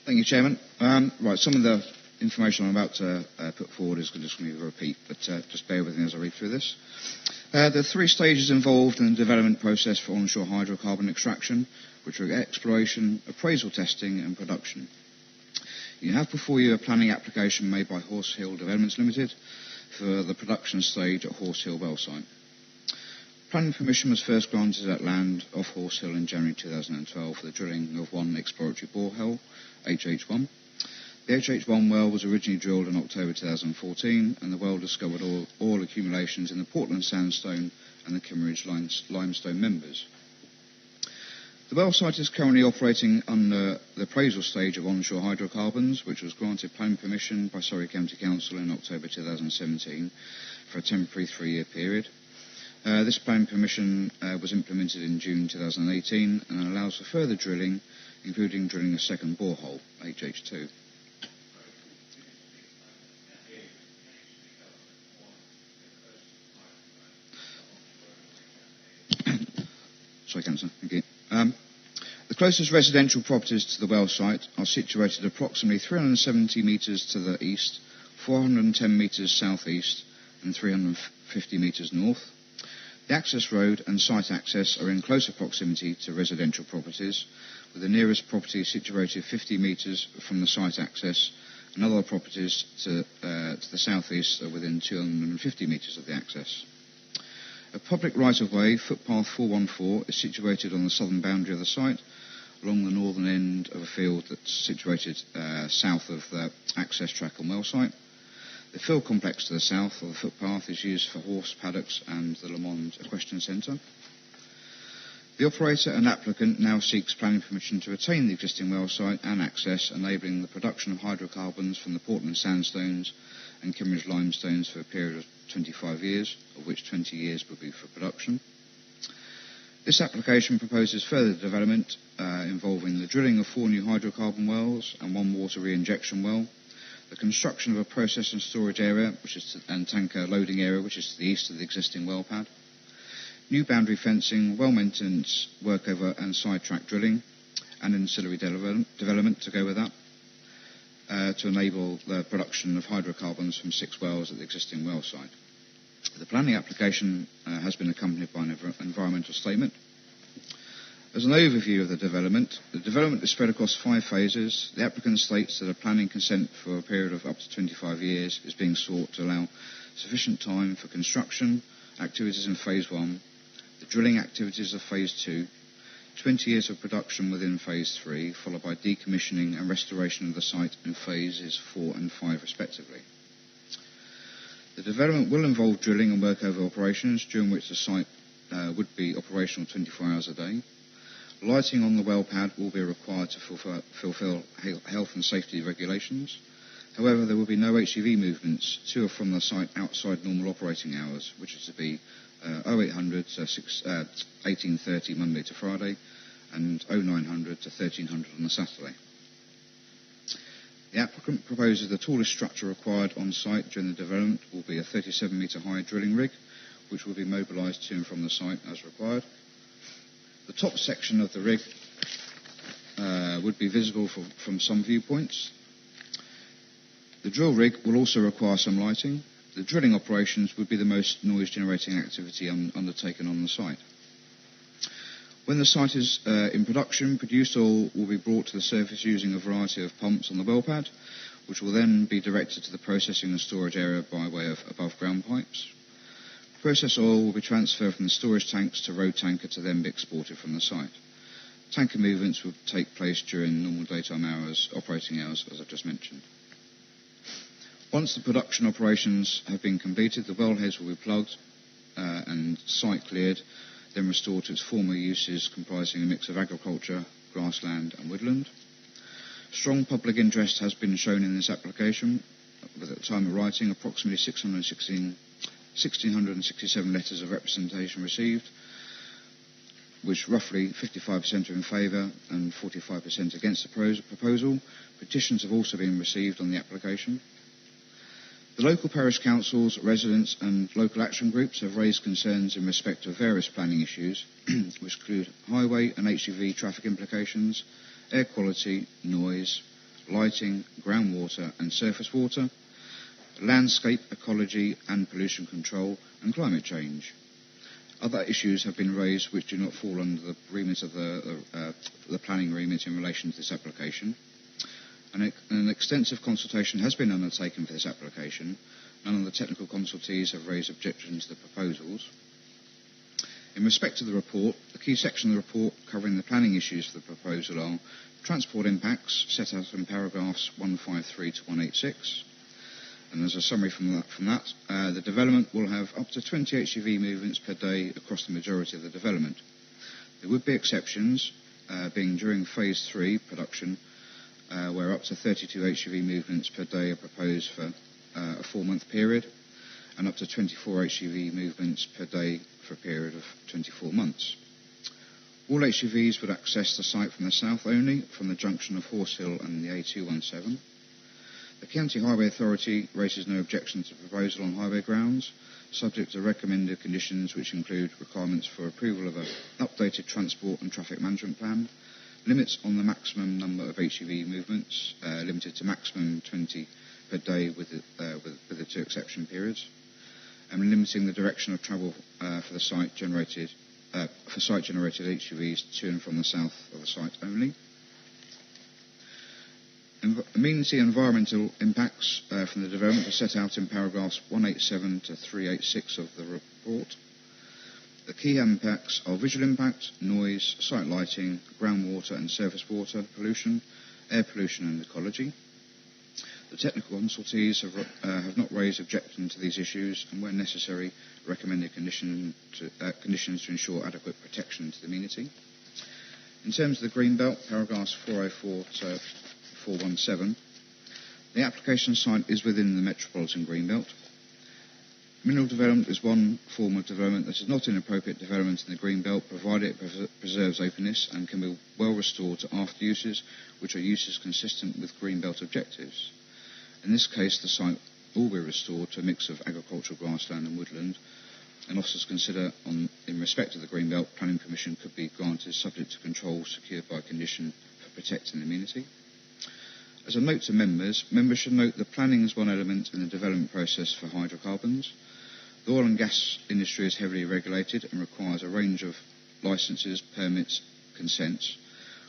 Thank you, Chairman. Right, some of the information I'm about to put forward is just going to be a repeat, but just bear with me as I read through this. There are 3 stages involved in the development process for onshore hydrocarbon extraction, which are exploration, appraisal testing and production. You have before you a planning application made by Horse Hill Developments Limited for the production stage at Horse Hill well site. Planning permission was first granted at land off Horse Hill in January 2012 for the drilling of one exploratory borehole, HH1. The HH1 well was originally drilled in October 2014, and the well discovered oil accumulations in the Portland sandstone and the Kimmeridge limestone members. The well site is currently operating under the appraisal stage of onshore hydrocarbons, which was granted planning permission by Surrey County Council in October 2017 for a temporary 3-year period. This planning permission was implemented in June 2018 and allows for further drilling, including drilling a second borehole, HH2. Sorry, Councillor. Thank you. The closest residential properties to the well site are situated approximately 370 metres to the east, 410 metres south-east and 350 metres north. The access road and site access are in closer proximity to residential properties, with the nearest property situated 50 metres from the site access, and other properties to the south-east are within 250 metres of the access. A public right-of-way, footpath 414, is situated on the southern boundary of the site, along the northern end of a field that's situated south of the access track and well site. The field complex to the south of the footpath is used for horse paddocks and the Le Monde Equestrian Centre. The operator and applicant now seeks planning permission to retain the existing well site and access, enabling the production of hydrocarbons from the Portland sandstones and Kimmeridge limestones for a period of 25 years, of which 20 years will be for production. This application proposes further development involving the drilling of 4 new hydrocarbon wells and 1 water re-injection well, the construction of a process and storage area and tanker loading area which is to the east of the existing well pad, new boundary fencing, well maintenance, workover and sidetrack drilling, and ancillary development to go with that, to enable the production of hydrocarbons from 6 wells at the existing well site. The planning application has been accompanied by an environmental statement. As an overview of the development is spread across 5 phases. The applicant states that a planning consent for a period of up to 25 years is being sought to allow sufficient time for construction activities in phase 1, the drilling activities of phase 2, 20 years of production within phase 3, followed by decommissioning and restoration of the site in phases 4 and 5 respectively. The development will involve drilling and workover operations, during which the site would be operational 24 hours a day. Lighting on the well pad will be required to fulfil health and safety regulations. However, there will be no HGV movements to or from the site outside normal operating hours, which is to be 0800 to 18:30 Monday to Friday and 0900 to 1300 on a Saturday. The applicant proposes the tallest structure required on site during the development will be a 37-metre high drilling rig, which will be mobilised to and from the site as required. The top section of the rig would be visible from some viewpoints. The drill rig will also require some lighting. The drilling operations would be the most noise-generating activity undertaken on the site. When the site is in production, produced oil will be brought to the surface using a variety of pumps on the well pad, which will then be directed to the processing and storage area by way of above-ground pipes. Processed oil will be transferred from the storage tanks to road tanker to then be exported from the site. Tanker movements will take place during normal daytime hours, operating hours, as I've just mentioned. Once the production operations have been completed, the wellheads will be plugged and site cleared, then restored to its former uses, comprising a mix of agriculture, grassland and woodland. Strong public interest has been shown in this application, with at the time of writing approximately 1,667 letters of representation received, which roughly 55% are in favour and 45% against the proposal. Petitions have also been received on the application. The local parish councils, residents and local action groups have raised concerns in respect of various planning issues, which include highway and HGV traffic implications, air quality, noise, lighting, groundwater and surface water, landscape, ecology and pollution control, and climate change. Other issues have been raised which do not fall under the remit of the planning remit in relation to this application. An extensive consultation has been undertaken for this application. None of the technical consultees have raised objections to the proposals. In respect to the report, the key section of the report covering the planning issues for the proposal are transport impacts set out in paragraphs 153 to 186. And as a summary from that, the development will have up to 20 HGV movements per day across the majority of the development. There would be exceptions, being during phase 3 production, where up to 32 HGV movements per day are proposed for a 4-month period, and up to 24 HGV movements per day for a period of 24 months. All HGVs would access the site from the south only, from the junction of Horse Hill and the A217. The County Highway Authority raises no objection to the proposal on highway grounds, subject to recommended conditions which include requirements for approval of an updated transport and traffic management plan, limits on the maximum number of HGV movements, limited to maximum 20 per day with the 2 exception periods, and limiting the direction of travel for site-generated HGVs to and from the south of the site only. Amenity and environmental impacts from the development are set out in paragraphs 187 to 386 of the report. The key impacts are visual impact, noise, site lighting, groundwater and surface water pollution, air pollution and ecology. The technical consultees have not raised objection to these issues and, where necessary, recommended conditions to ensure adequate protection to the amenity. In terms of the green belt, paragraphs 404 to 417, the application site is within the metropolitan green belt. Mineral development is one form of development that is not inappropriate development in the green belt, provided it preserves openness and can be well restored to after uses, which are uses consistent with green belt objectives. In this case, the site will be restored to a mix of agricultural grassland and woodland, and officers consider, in respect of the green belt, planning permission could be granted subject to controls secured by condition for protecting the amenity. As a note to members should note that planning is one element in the development process for hydrocarbons. The oil and gas industry is heavily regulated and requires a range of licences, permits, consents,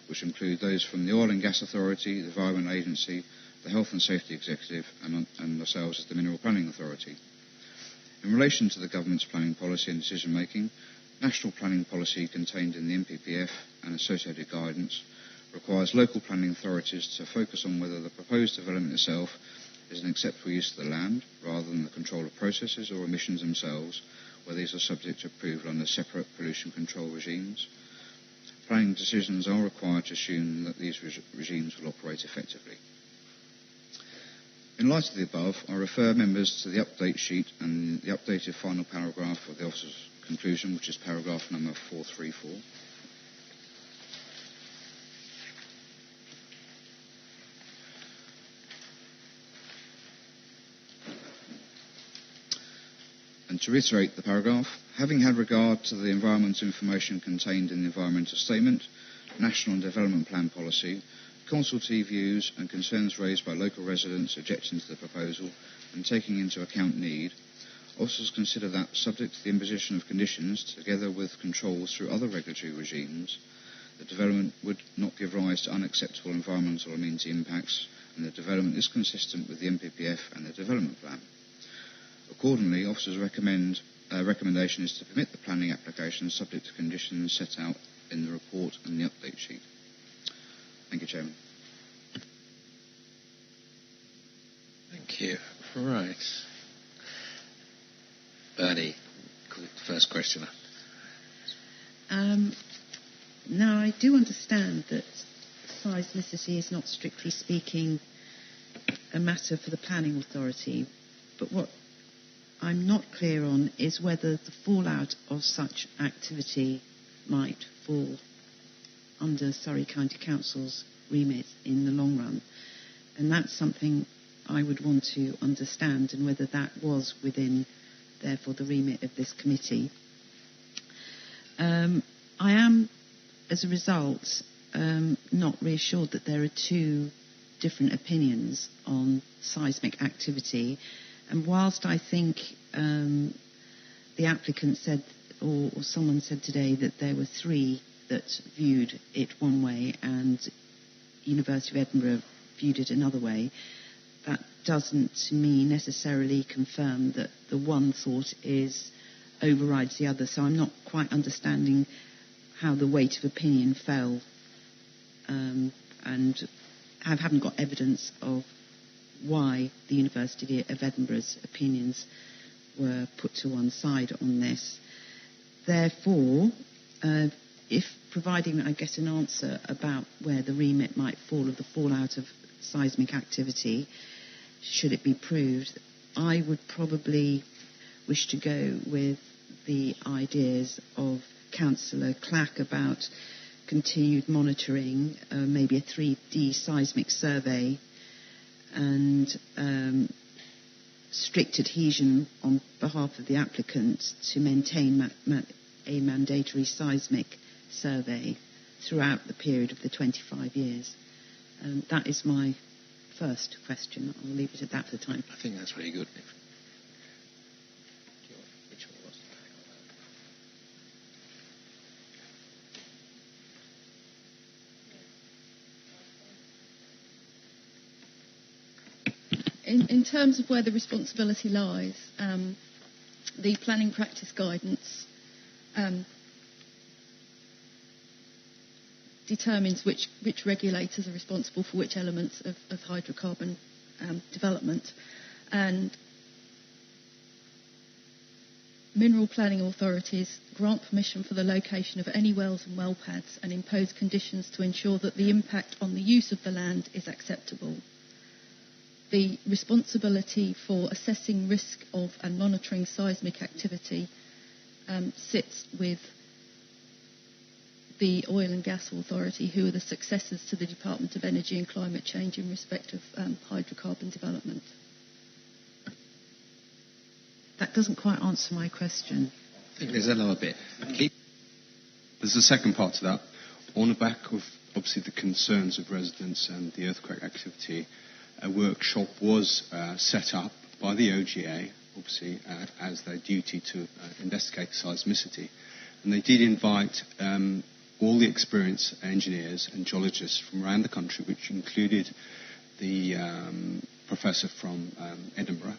which include those from the Oil and Gas Authority, the Environment Agency, the Health and Safety Executive, and ourselves as the Mineral Planning Authority. In relation to the government's planning policy and decision making, national planning policy contained in the NPPF and associated guidance requires local planning authorities to focus on whether the proposed development itself is an acceptable use of the land, rather than the control of processes or emissions themselves, where these are subject to approval under separate pollution control regimes. Planning decisions are required to assume that these regimes will operate effectively. In light of the above, I refer members to the update sheet and the updated final paragraph of the officer's conclusion, which is paragraph number 434. And to reiterate the paragraph, having had regard to the environmental information contained in the environmental statement, national and development plan policy, consultee views and concerns raised by local residents objecting to the proposal, and taking into account need, officers consider that, subject to the imposition of conditions together with controls through other regulatory regimes, the development would not give rise to unacceptable environmental or amenity impacts, and the development is consistent with the NPPF and the development plan. Accordingly, officers' recommendation is to permit the planning application subject to conditions set out in the report and the update sheet. Thank you, Chairman. Thank you. Right. Bernie, first questioner. Now, I do understand that seismicity is not strictly speaking a matter for the planning authority, but what I'm not clear on is whether the fallout of such activity might fall under Surrey County Council's remit in the long run. And that's something I would want to understand, and whether that was within, therefore, the remit of this committee. I am, as a result, not reassured that there are two different opinions on seismic activity. And whilst I think the applicant said, or someone said today, that there were three that viewed it one way and University of Edinburgh viewed it another way, that doesn't, to me, necessarily confirm that the one thought overrides the other. So I'm not quite understanding how the weight of opinion fell, and I haven't got evidence of why the University of Edinburgh's opinions were put to one side on this. Therefore, if providing, I guess, an answer about where the remit might fall of the fallout of seismic activity, should it be proved, I would probably wish to go with the ideas of Councillor Clack about continued monitoring, maybe a 3D seismic survey, and strict adhesion on behalf of the applicant to maintain a mandatory seismic survey throughout the period of the 25 years. That is my first question. I'll leave it at that for the time. I think that's really good. In terms of where the responsibility lies, the planning practice guidance determines which regulators are responsible for which elements of hydrocarbon development. And mineral planning authorities grant permission for the location of any wells and well pads and impose conditions to ensure that the impact on the use of the land is acceptable. The responsibility for assessing risk of and monitoring seismic activity sits with the Oil and Gas Authority, who are the successors to the Department of Energy and Climate Change in respect of hydrocarbon development. That doesn't quite answer my question. I think there's another bit. There's a second part to that. On the back of, obviously, the concerns of residents and the earthquake activity, a workshop was set up by the OGA, obviously, as their duty to investigate seismicity. And they did invite all the experienced engineers and geologists from around the country, which included the professor from Edinburgh,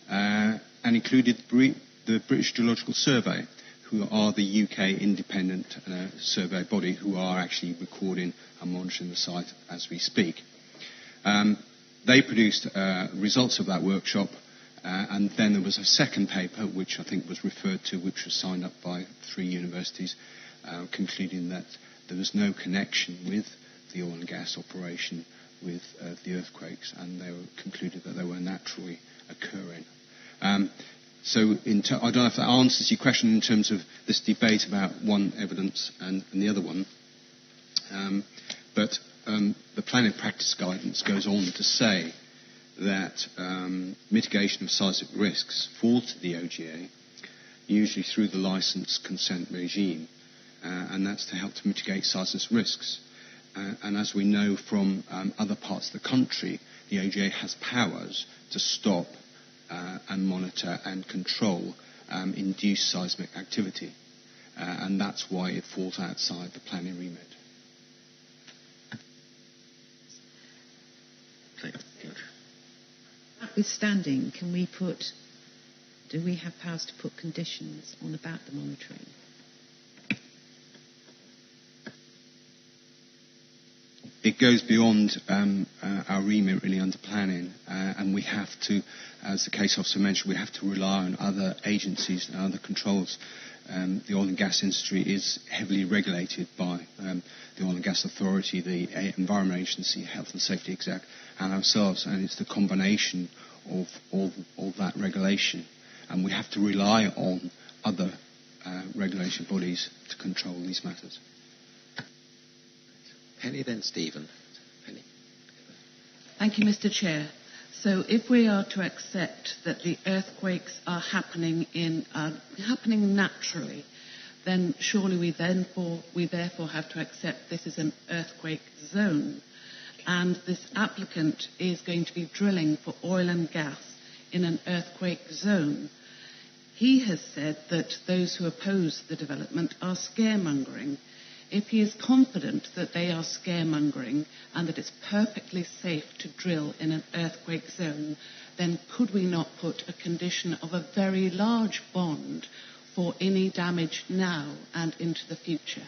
and included the British Geological Survey, who are the UK independent survey body who are actually recording and monitoring the site as we speak. They produced results of that workshop, and then there was a second paper, which I think was referred to, which was signed up by 3 universities, concluding that there was no connection with the oil and gas operation with the earthquakes, and they concluded that they were naturally occurring. So I don't know if that answers your question in terms of this debate about one evidence and the other one. But the planning practice guidance goes on to say that mitigation of seismic risks falls to the OGA, usually through the licence consent regime, and that's to help to mitigate seismic risks. And as we know from other parts of the country, the OGA has powers to stop and monitor and control induced seismic activity, and that's why it falls outside the planning remit. Notwithstanding, do we have powers to put conditions on about the monitoring? It goes beyond our remit really under planning, and we have to, as the case officer mentioned, we have to rely on other agencies and other controls. The oil and gas industry is heavily regulated by the Oil and Gas Authority, the Environment Agency, Health and Safety Exec, and ourselves, and it's the combination of all that regulation, and we have to rely on other regulation bodies to control these matters. Penny, then Stephen. Penny. Thank you, Mr. Chair. So if we are to accept that the earthquakes are happening naturally, then surely we therefore have to accept this is an earthquake zone. And this applicant is going to be drilling for oil and gas in an earthquake zone. He has said that those who oppose the development are scaremongering. If he is confident that they are scaremongering and that it's perfectly safe to drill in an earthquake zone, then could we not put a condition of a very large bond for any damage now and into the future?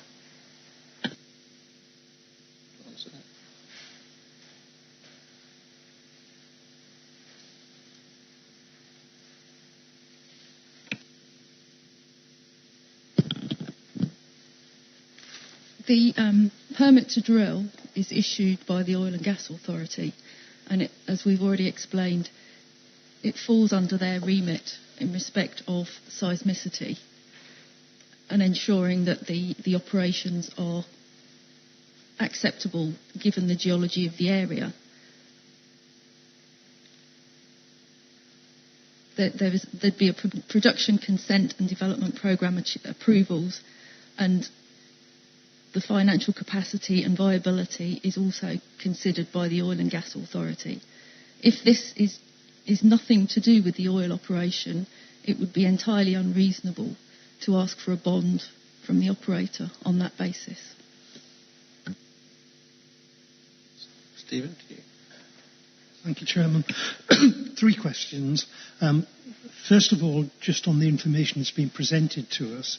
The permit to drill is issued by the Oil and Gas Authority, and as we've already explained, it falls under their remit in respect of seismicity and ensuring that the operations are acceptable given the geology of the area. There'd be a production consent and development programme approvals, and the financial capacity and viability is also considered by the Oil and Gas Authority. If this is nothing to do with the oil operation, it would be entirely unreasonable to ask for a bond from the operator on that basis. Stephen, to you. Thank you, Chairman. 3 questions. First of all, just on the information that's been presented to us,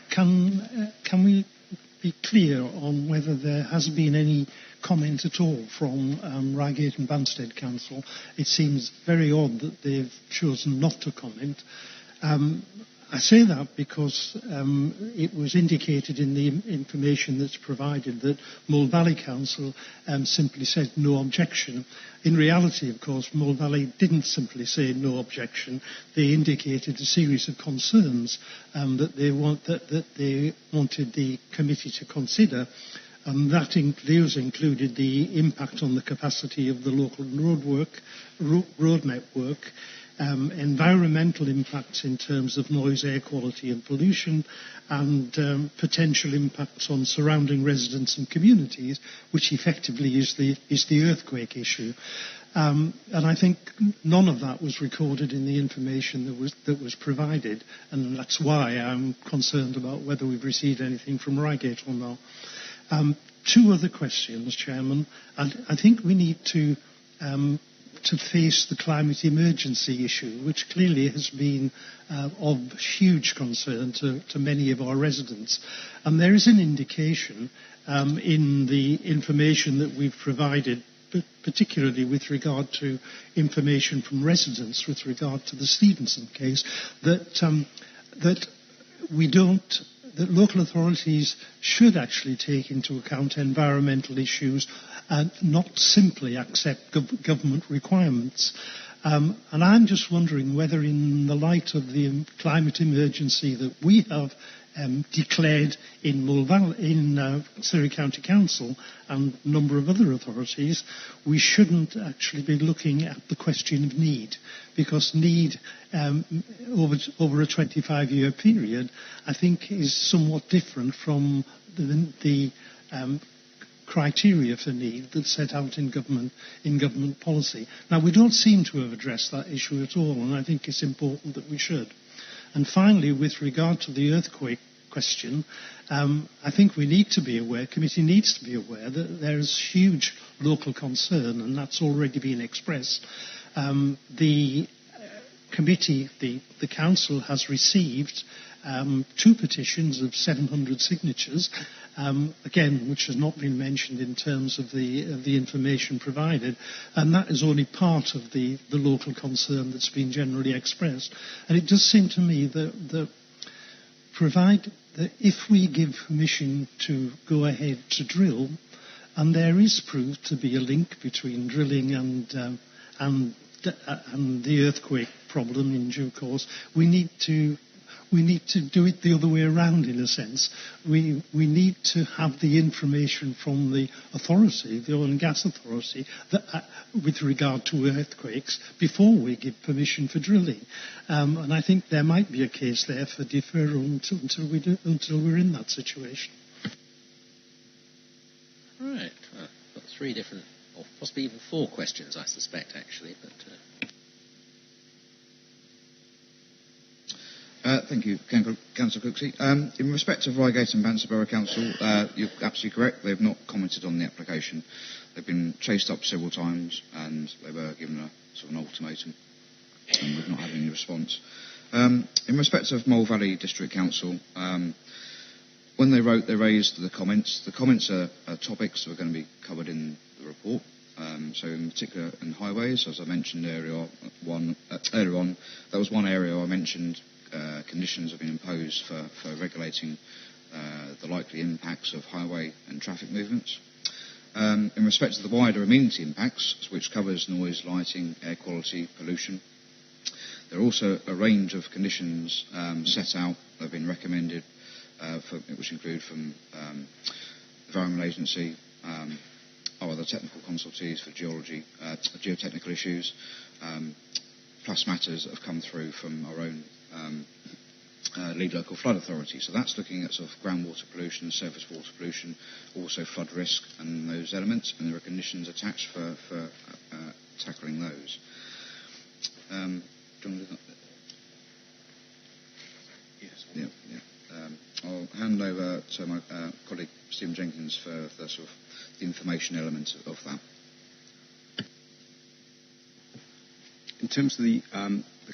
can we be clear on whether there has been any comment at all from Reigate and Banstead Council? It seems very odd that they've chosen not to comment. I say that because it was indicated in the information that's provided that Mull Valley Council simply said no objection. In reality, of course, Mull Valley didn't simply say no objection. They indicated a series of concerns that they wanted the committee to consider. And that included the impact on the capacity of the local road network, environmental impacts in terms of noise, air quality and pollution, and potential impacts on surrounding residents and communities, which effectively is the earthquake issue. And I think none of that was recorded in the information that was provided, and that's why I'm concerned about whether we've received anything from Reigate or not. 2 other questions, Chairman. I think we need to face the climate emergency issue, which clearly has been of huge concern to many of our residents. And there is an indication in the information that we've provided, particularly with regard to information from residents with regard to the Stevenson case, that local authorities should actually take into account environmental issues and not simply accept government requirements. And I'm just wondering whether, in the light of the climate emergency that we have declared in Surrey County Council and a number of other authorities, we shouldn't actually be looking at the question of need, because need over a 25-year period, I think, is somewhat different from the criteria for need that's set out in government policy. Now, we don't seem to have addressed that issue at all, and I think it's important that we should. And finally, with regard to the earthquake question, I think we need to be aware, committee needs to be aware, that there is huge local concern, and that's already been expressed. The committee, the council, has received 2 petitions of 700 signatures, again, which has not been mentioned in terms of the information provided, and that is only part of the local concern that's been generally expressed. And it does seem to me that if we give permission to go ahead to drill, and there is proved to be a link between drilling and the earthquake problem in due course, we need to we need to do it the other way around, in a sense. We need to have the information from the authority, the Oil and Gas Authority, with regard to earthquakes before we give permission for drilling. And I think there might be a case there for deferral until we're in that situation. Right. Got 3 different, or possibly even 4 questions, I suspect, actually. But thank you, Councillor Cooksey. In respect of Reigate and Bantry Council, you're absolutely correct. They've not commented on the application. They've been chased up several times, and they were given a sort of an ultimatum, and we've not had any response. In respect of Mole Valley District Council, when they wrote, they raised the comments. The comments are topics that are going to be covered in the report. So in particular in highways, as I mentioned earlier on, that was one area I mentioned. Conditions have been imposed for regulating the likely impacts of highway and traffic movements. In respect to the wider amenity impacts, which covers noise, lighting, air quality, pollution, there are also a range of conditions set out that have been recommended, which include from Environment Agency, or other technical consultees for geotechnical issues, plus matters that have come through from our own lead local flood authority. So that's looking at sort of groundwater pollution, surface water pollution, also flood risk and those elements, and there are conditions attached for tackling those. Do you want to do that? Yes. Yeah. I'll hand over to my colleague Stephen Jenkins for the sort of the information element of that. In terms of the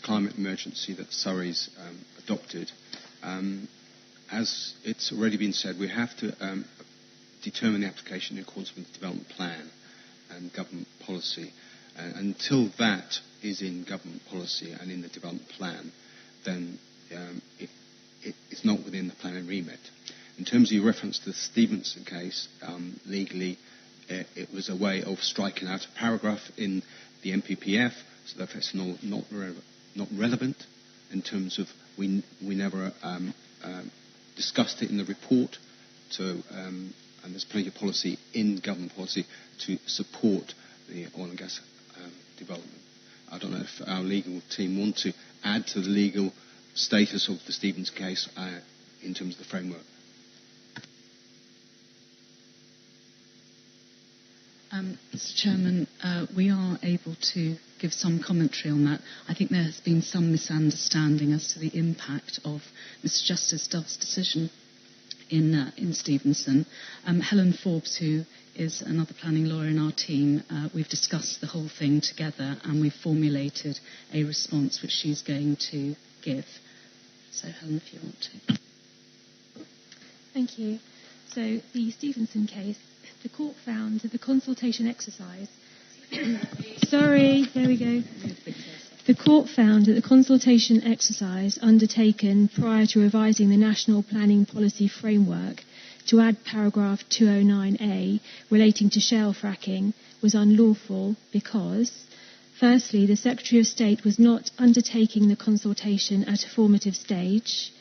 climate emergency that Surrey's adopted, as it's already been said, we have to determine the application in accordance with the development plan and government policy. Until that is in government policy and in the development plan, then it's not within the planning remit. In terms of your reference to the Stevenson case, legally it was a way of striking out a paragraph in the MPPF, so that it's not relevant in terms of we never discussed it in the report. So and there's plenty of policy in government policy to support the oil and gas development. I don't know if our legal team want to add to the legal status of the Stevens case in terms of the framework. Mr. Chairman, we are able to give some commentary on that. I think there has been some misunderstanding as to the impact of Mr. Justice Dove's decision in Stevenson. Helen Forbes, who is another planning lawyer in our team, we've discussed the whole thing together and we've formulated a response which she's going to give. So, Helen, if you want to. Thank you. So, the Stevenson case, the court found that the consultation exercise... Sorry, there we go. The court found that the consultation exercise undertaken prior to revising the National Planning Policy Framework to add paragraph 209A relating to shale fracking was unlawful because, firstly, the Secretary of State was not undertaking the consultation at a formative stage.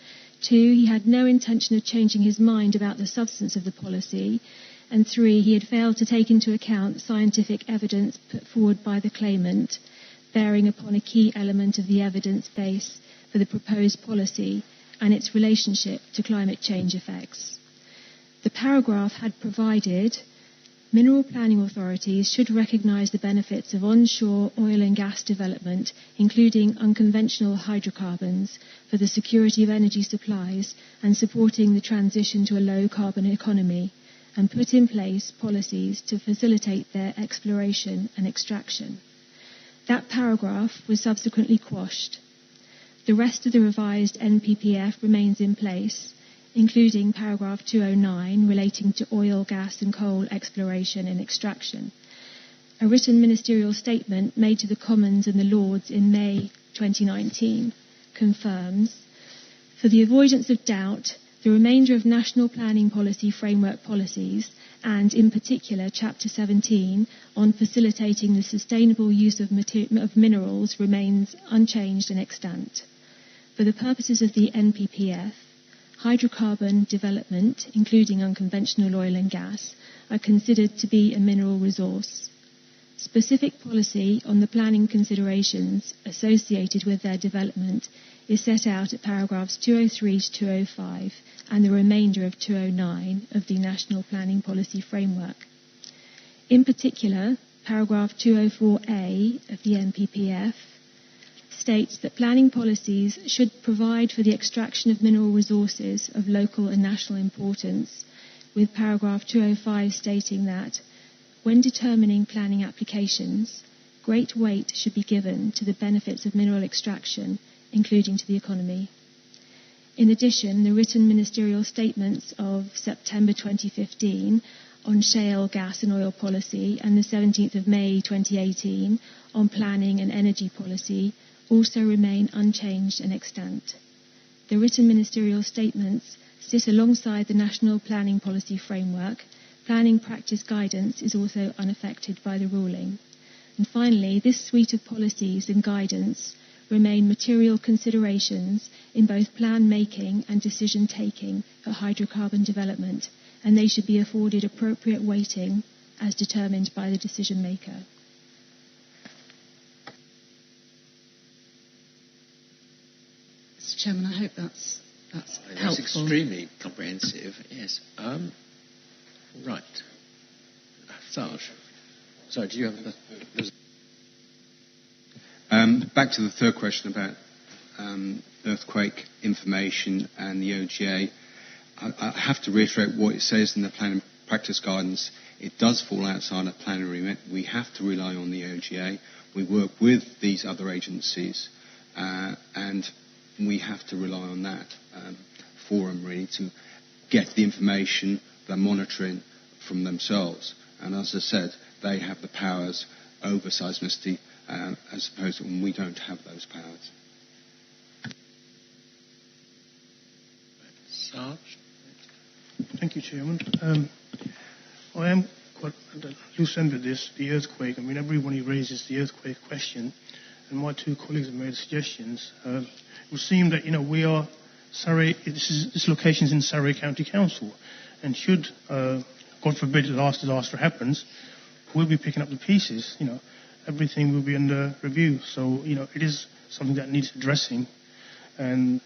2, he had no intention of changing his mind about the substance of the policy. And 3, he had failed to take into account scientific evidence put forward by the claimant, bearing upon a key element of the evidence base for the proposed policy and its relationship to climate change effects. The paragraph had provided mineral planning authorities should recognise the benefits of onshore oil and gas development, including unconventional hydrocarbons, for the security of energy supplies and supporting the transition to a low-carbon economy, and put in place policies to facilitate their exploration and extraction. That paragraph was subsequently quashed. The rest of the revised NPPF remains in place, including paragraph 209 relating to oil, gas and coal exploration and extraction. A written ministerial statement made to the Commons and the Lords in May 2019 confirms, for the avoidance of doubt, the remainder of National Planning Policy Framework policies, and in particular Chapter 17 on facilitating the sustainable use of minerals, remains unchanged and extant. For the purposes of the NPPF, hydrocarbon development, including unconventional oil and gas, are considered to be a mineral resource. Specific policy on the planning considerations associated with their development is set out at paragraphs 203 to 205 and the remainder of 209 of the National Planning Policy Framework. In particular, paragraph 204A of the NPPF states that planning policies should provide for the extraction of mineral resources of local and national importance, with paragraph 205 stating that when determining planning applications, great weight should be given to the benefits of mineral extraction, including to the economy. In addition, the written ministerial statements of September 2015 on shale gas and oil policy and the 17th of May 2018 on planning and energy policy also remain unchanged and extant. The written ministerial statements sit alongside the National Planning Policy Framework. Planning practice guidance is also unaffected by the ruling. And finally, this suite of policies and guidance remain material considerations in both plan making and decision taking for hydrocarbon development, and they should be afforded appropriate weighting as determined by the decision maker. Mr. Chairman, I hope that's helpful. That's extremely comprehensive, yes. Right. Sarge. Sorry, do you have back to the third question about earthquake information and the OGA. I have to reiterate what it says in the planning practice guidance. It does fall outside of planning remit. We have to rely on the OGA. We work with these other agencies, and we have to rely on that forum really to get the information they're monitoring from themselves. And as I said, they have the powers over seismicity as opposed to when we don't have those powers. Sarge? Thank you, Chairman. I am quite at a loose end with this, the earthquake. I mean, everybody raises the earthquake question, and my two colleagues have made suggestions. It would seem that, we are Surrey, this location is in Surrey County Council, and should, God forbid, the last disaster happens, we'll be picking up the pieces, everything will be under review. So, it is something that needs addressing, and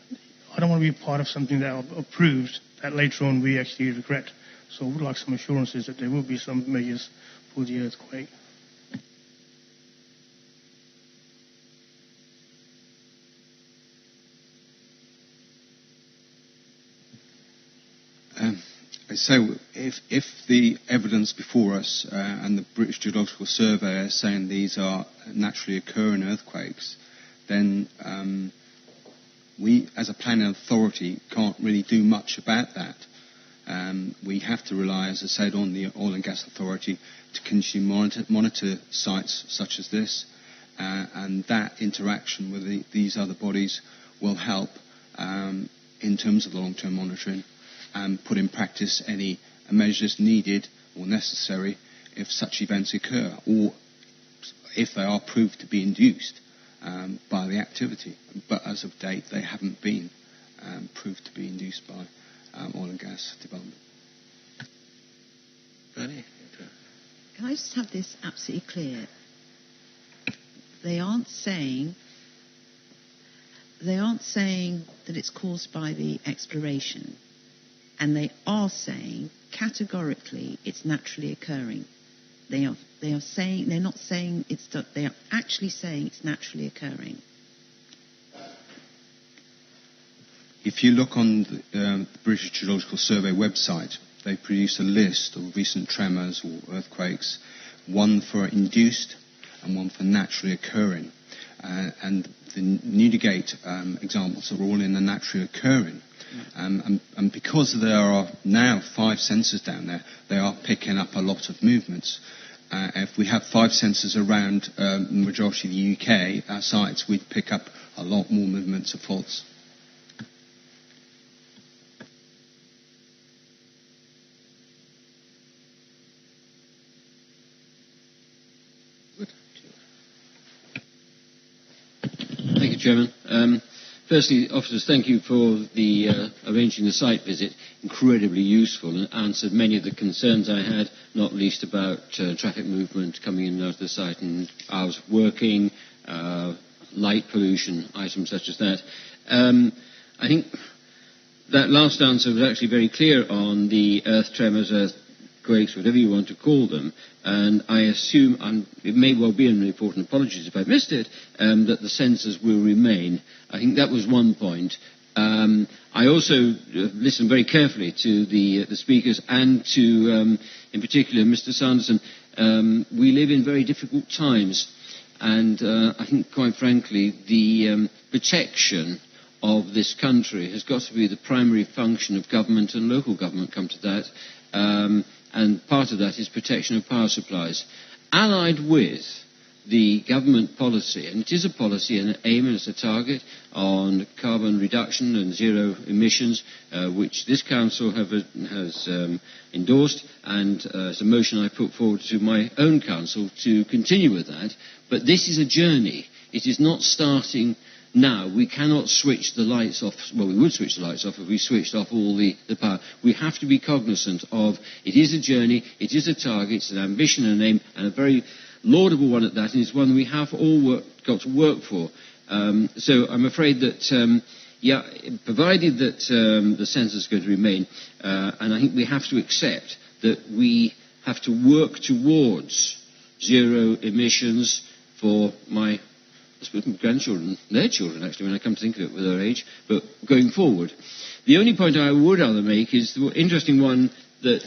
I don't want to be a part of something that I've approved that later on we actually regret. So I would like some assurances that there will be some measures for the earthquake. So if the evidence before us and the British Geological Survey are saying these are naturally occurring earthquakes, then we, as a planning authority, can't really do much about that. We have to rely, as I said, on the Oil and Gas Authority to continue monitor sites such as this, and that interaction with these other bodies will help in terms of the long-term monitoring and put in practice any measures needed or necessary if such events occur, or if they are proved to be induced by the activity. But as of date, they haven't been proved to be induced by oil and gas development. Bernie? Can I just have this absolutely clear? They aren't saying that it's caused by the exploration, and they are saying categorically it's naturally occurring. They are saying, they're not saying it's, they are actually saying it's naturally occurring. If you look on the British Geological Survey website, they produce a list of recent tremors or earthquakes, one for induced and one for naturally occurring. And the Newdigate examples are all in the naturally occurring. And because there are now 5 sensors down there, they are picking up a lot of movements. If we have 5 sensors around the majority of the UK, our sites, we'd pick up a lot more movements of faults. Thank you, Chairman. Firstly, officers, thank you for the arranging the site visit. Incredibly useful and answered many of the concerns I had, not least about traffic movement coming in and out of the site and hours of working, light pollution, items such as that. I think that last answer was actually very clear on the earth tremors, earthquakes, whatever you want to call them, and I assume, and it may well be in the report, and apologies if I missed it, that the sensors will remain. I think that was one point. I also listened very carefully to the speakers and to, in particular, Mr. Sanderson. We live in very difficult times, and I think, quite frankly, the protection of this country has got to be the primary function of government and local government, come to that. And part of that is protection of power supplies. Allied with the government policy, and it is a policy and an aim and it's a target on carbon reduction and zero emissions, which this Council has endorsed, and it's a motion I put forward to my own Council to continue with that. But this is a journey. It is not starting now. We cannot switch the lights off. Well, we would switch the lights off if we switched off all the power. We have to be cognizant of it is a journey, it is a target, it's an ambition and an aim, and a very laudable one at that, and it's one we have all got to work for. So I'm afraid that, provided that the sensors are going to remain, and I think we have to accept that we have to work towards zero emissions for my grandchildren, their children actually, when I come to think of it with their age, but going forward. The only point I would rather make is the interesting one that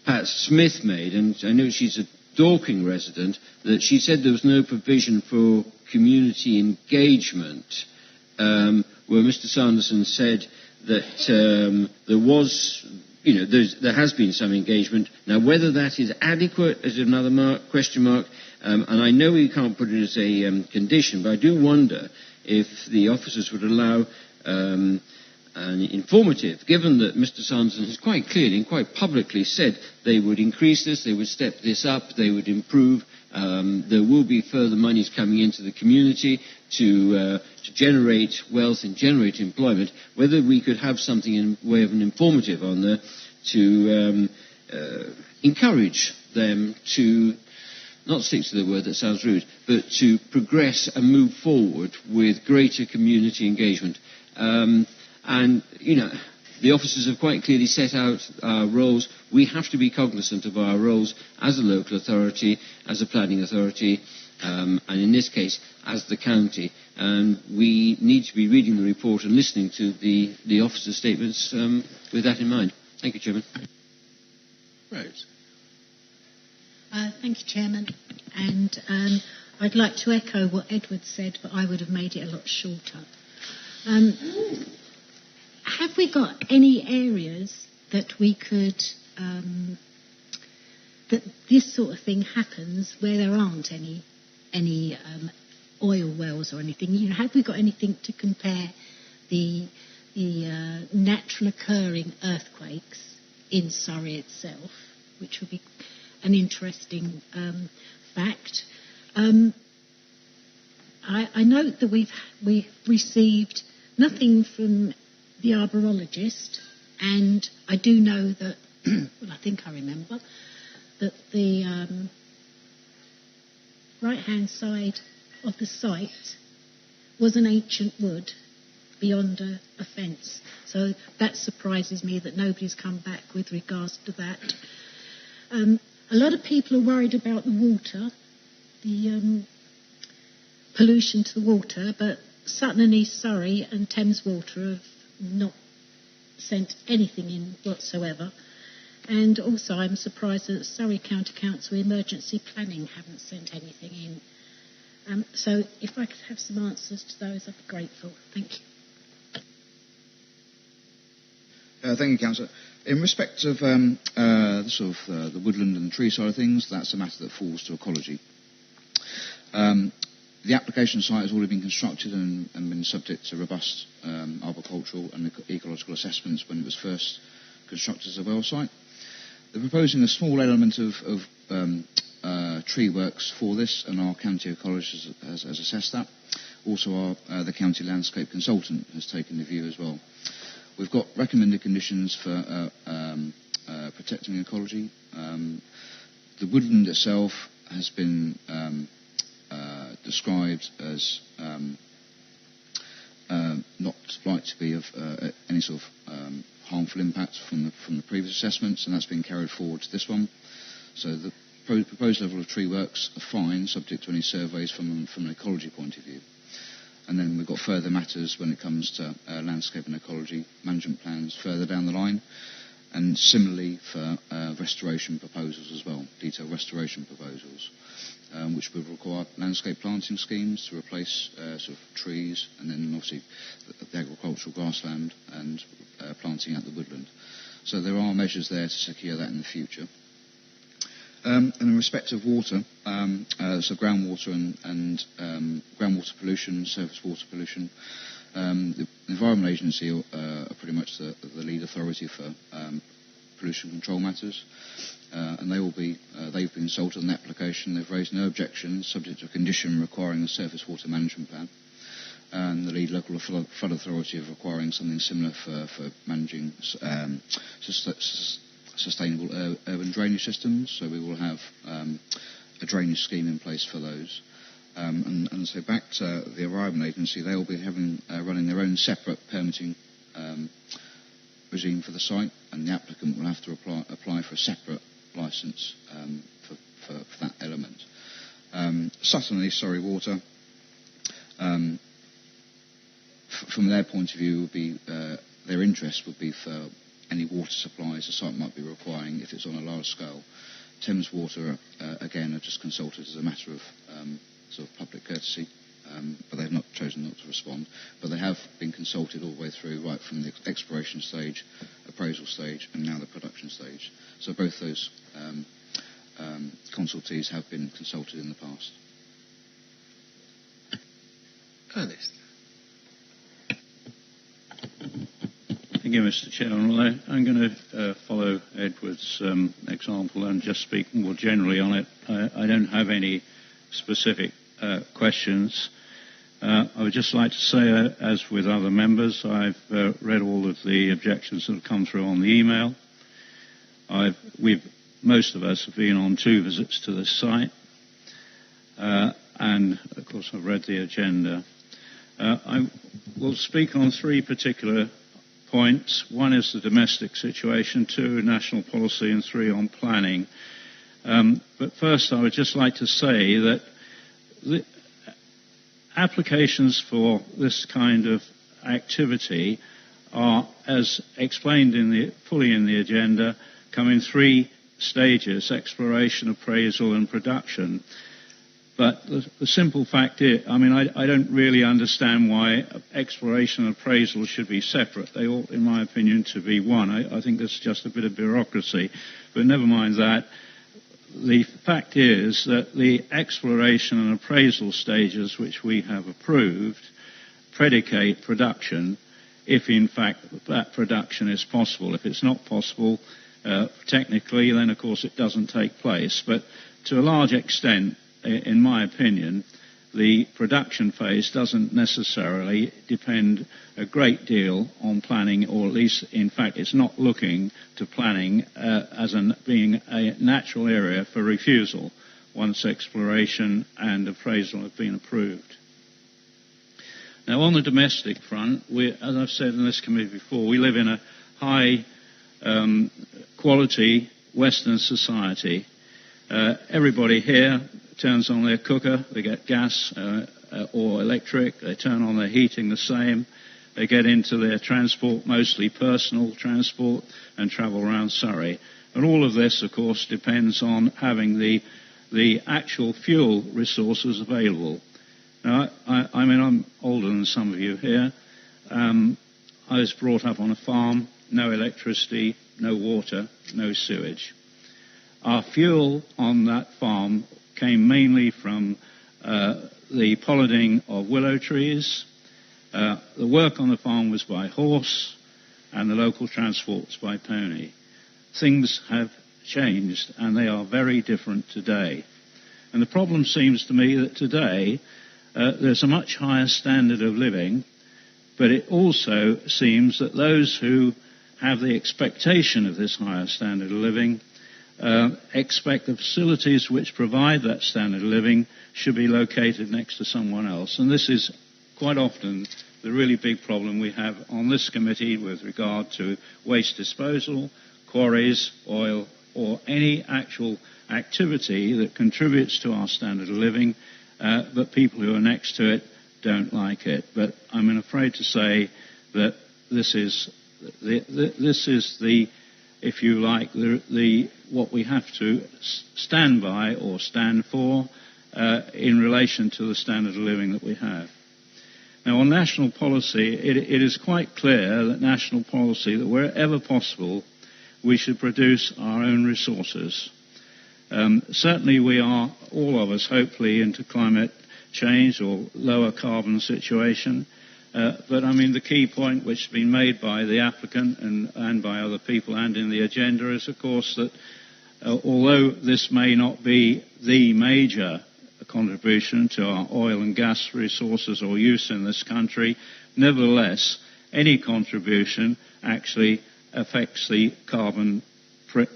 Pat Smith made, and I know she's a Dorking resident, that she said there was no provision for community engagement, where Mr. Sanderson said that there was, there has been some engagement. Now, whether that is adequate is another question mark. And I know we can't put it as a condition, but I do wonder if the officers would allow an informative, given that Mr. Sanderson has quite clearly and quite publicly said they would increase this, they would step this up, they would improve, there will be further monies coming into the community to generate wealth and generate employment, whether we could have something in way of an informative on there to encourage them to not stick to the word that sounds rude, but to progress and move forward with greater community engagement. And, the officers have quite clearly set out our roles. We have to be cognizant of our roles as a local authority, as a planning authority, and in this case, as the county. And we need to be reading the report and listening to the officers' statements with that in mind. Thank you, Chairman. Rose. Thank you, Chairman. And I'd like to echo what Edward said, but I would have made it a lot shorter. Have we got any areas that we could, that this sort of thing happens where there aren't any oil wells or anything? Have we got anything to compare the natural occurring earthquakes in Surrey itself, which would be an interesting fact. I note that we've received nothing from the arborologist, and I do know that, well, I think I remember, that the right-hand side of the site was an ancient wood beyond a fence. So that surprises me that nobody's come back with regards to that. A lot of people are worried about the water, the pollution to the water, but Sutton and East Surrey and Thames Water have not sent anything in whatsoever. And also I'm surprised that Surrey County Council Emergency Planning haven't sent anything in. So if I could have some answers to those, I'd be grateful. Thank you. Thank you, Councillor. In respect of the woodland and the tree side of things, that's a matter that falls to ecology. The application site has already been constructed and been subject to robust arboricultural and ecological assessments when it was first constructed as a well site. They're proposing a small element of tree works for this, and our county ecologist has assessed that. Also, the county landscape consultant has taken the view as well. We've got recommended conditions for protecting ecology. The woodland itself has been described as not likely to be of any sort of harmful impact from the previous assessments, and that's been carried forward to this one. So the proposed level of tree works are fine, subject to any surveys from an ecology point of view. And then we've got further matters when it comes to landscape and ecology management plans further down the line, and similarly for restoration proposals as well, detailed restoration proposals, which would require landscape planting schemes to replace sort of trees, and then obviously the agricultural grassland and planting out the woodland. So there are measures there to secure that in the future. And in respect of water, so groundwater and groundwater pollution, surface water pollution, the Environment Agency are pretty much the lead authority for pollution control matters, and they've been consulted on the application. They've raised no objections, subject to a condition requiring a surface water management plan, and the lead local flood authority of requiring something similar for managing sustainable urban drainage systems, so we will have a drainage scheme in place for those. And so back to the Environment Agency, they will be running their own separate permitting regime for the site, and the applicant will have to apply for a separate licence for that element. Sutton and Surrey Water, from their point of view, would be their interest would be for any water supplies the site might be requiring if it's on a large scale. Thames Water, again, are just consulted as a matter of sort of public courtesy, but they've chosen not to respond. But they have been consulted all the way through, right from the exploration stage, appraisal stage, and now the production stage. So both those consultees have been consulted in the past. Ernest. Thank you, Mr. Chairman. Well, I'm going to follow Edward's example and just speak more generally on it. I don't have any specific questions. I would just like to say, as with other members, I've read all of the objections that have come through on the email. Most of us have been on 2 visits to this site, and of course I've read the agenda. I will speak on 3 particular points. 1 is the domestic situation, 2 national policy, and 3 on planning. But first I would just like to say that the applications for this kind of activity are, as explained fully in the agenda, come in 3 stages: exploration, appraisal and production. But the simple fact is, I don't really understand why exploration and appraisal should be separate. They ought, in my opinion, to be one. I think that's just a bit of bureaucracy. But never mind that. The fact is that the exploration and appraisal stages which we have approved predicate production if, in fact, that production is possible. If it's not possible technically, then, of course, it doesn't take place. But to a large extent, in my opinion, the production phase doesn't necessarily depend a great deal on planning, or at least, in fact, it's not looking to planning as being a natural area for refusal once exploration and appraisal have been approved. Now, on the domestic front, as I've said in this committee before, we live in a high quality Western society. Everybody here turns on their cooker, they get gas or electric, they turn on their heating the same, they get into their transport, mostly personal transport, and travel around Surrey. And all of this, of course, depends on having the actual fuel resources available. Now, I'm older than some of you here. I was brought up on a farm, no electricity, no water, no sewage. Our fuel on that farm came mainly from the pollarding of willow trees. The work on the farm was by horse, and the local transport was by pony. Things have changed, and they are very different today. And the problem seems to me that today there's a much higher standard of living, but it also seems that those who have the expectation of this higher standard of living expect the facilities which provide that standard of living should be located next to someone else. And this is quite often the really big problem we have on this committee with regard to waste disposal, quarries, oil, or any actual activity that contributes to our standard of living, but people who are next to it don't like it. But I'm afraid to say that this is the if you like, what we have to stand by or stand for in relation to the standard of living that we have. Now, on national policy, it is quite clear that national policy, that wherever possible, we should produce our own resources. Certainly we are, all of us, hopefully, into climate change or lower carbon situation. But the key point which has been made by the applicant and by other people and in the agenda is, of course, that although this may not be the major contribution to our oil and gas resources or use in this country, nevertheless, any contribution actually affects the carbon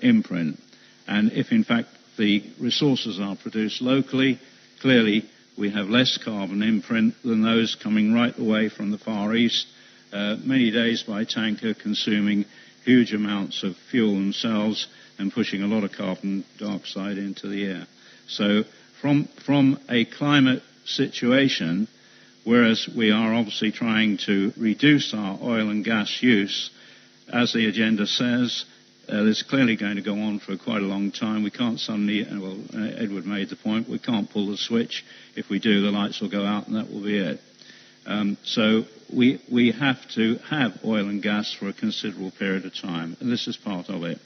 imprint. And if, in fact, the resources are produced locally, clearly we have less carbon imprint than those coming right away from the Far East, many days by tanker, consuming huge amounts of fuel themselves and pushing a lot of carbon dioxide into the air. So from a climate situation, whereas we are obviously trying to reduce our oil and gas use, as the agenda says, this is clearly going to go on for quite a long time. We can't suddenly, Edward made the point, we can't pull the switch. If we do, the lights will go out and that will be it. So we have to have oil and gas for a considerable period of time, and this is part of it.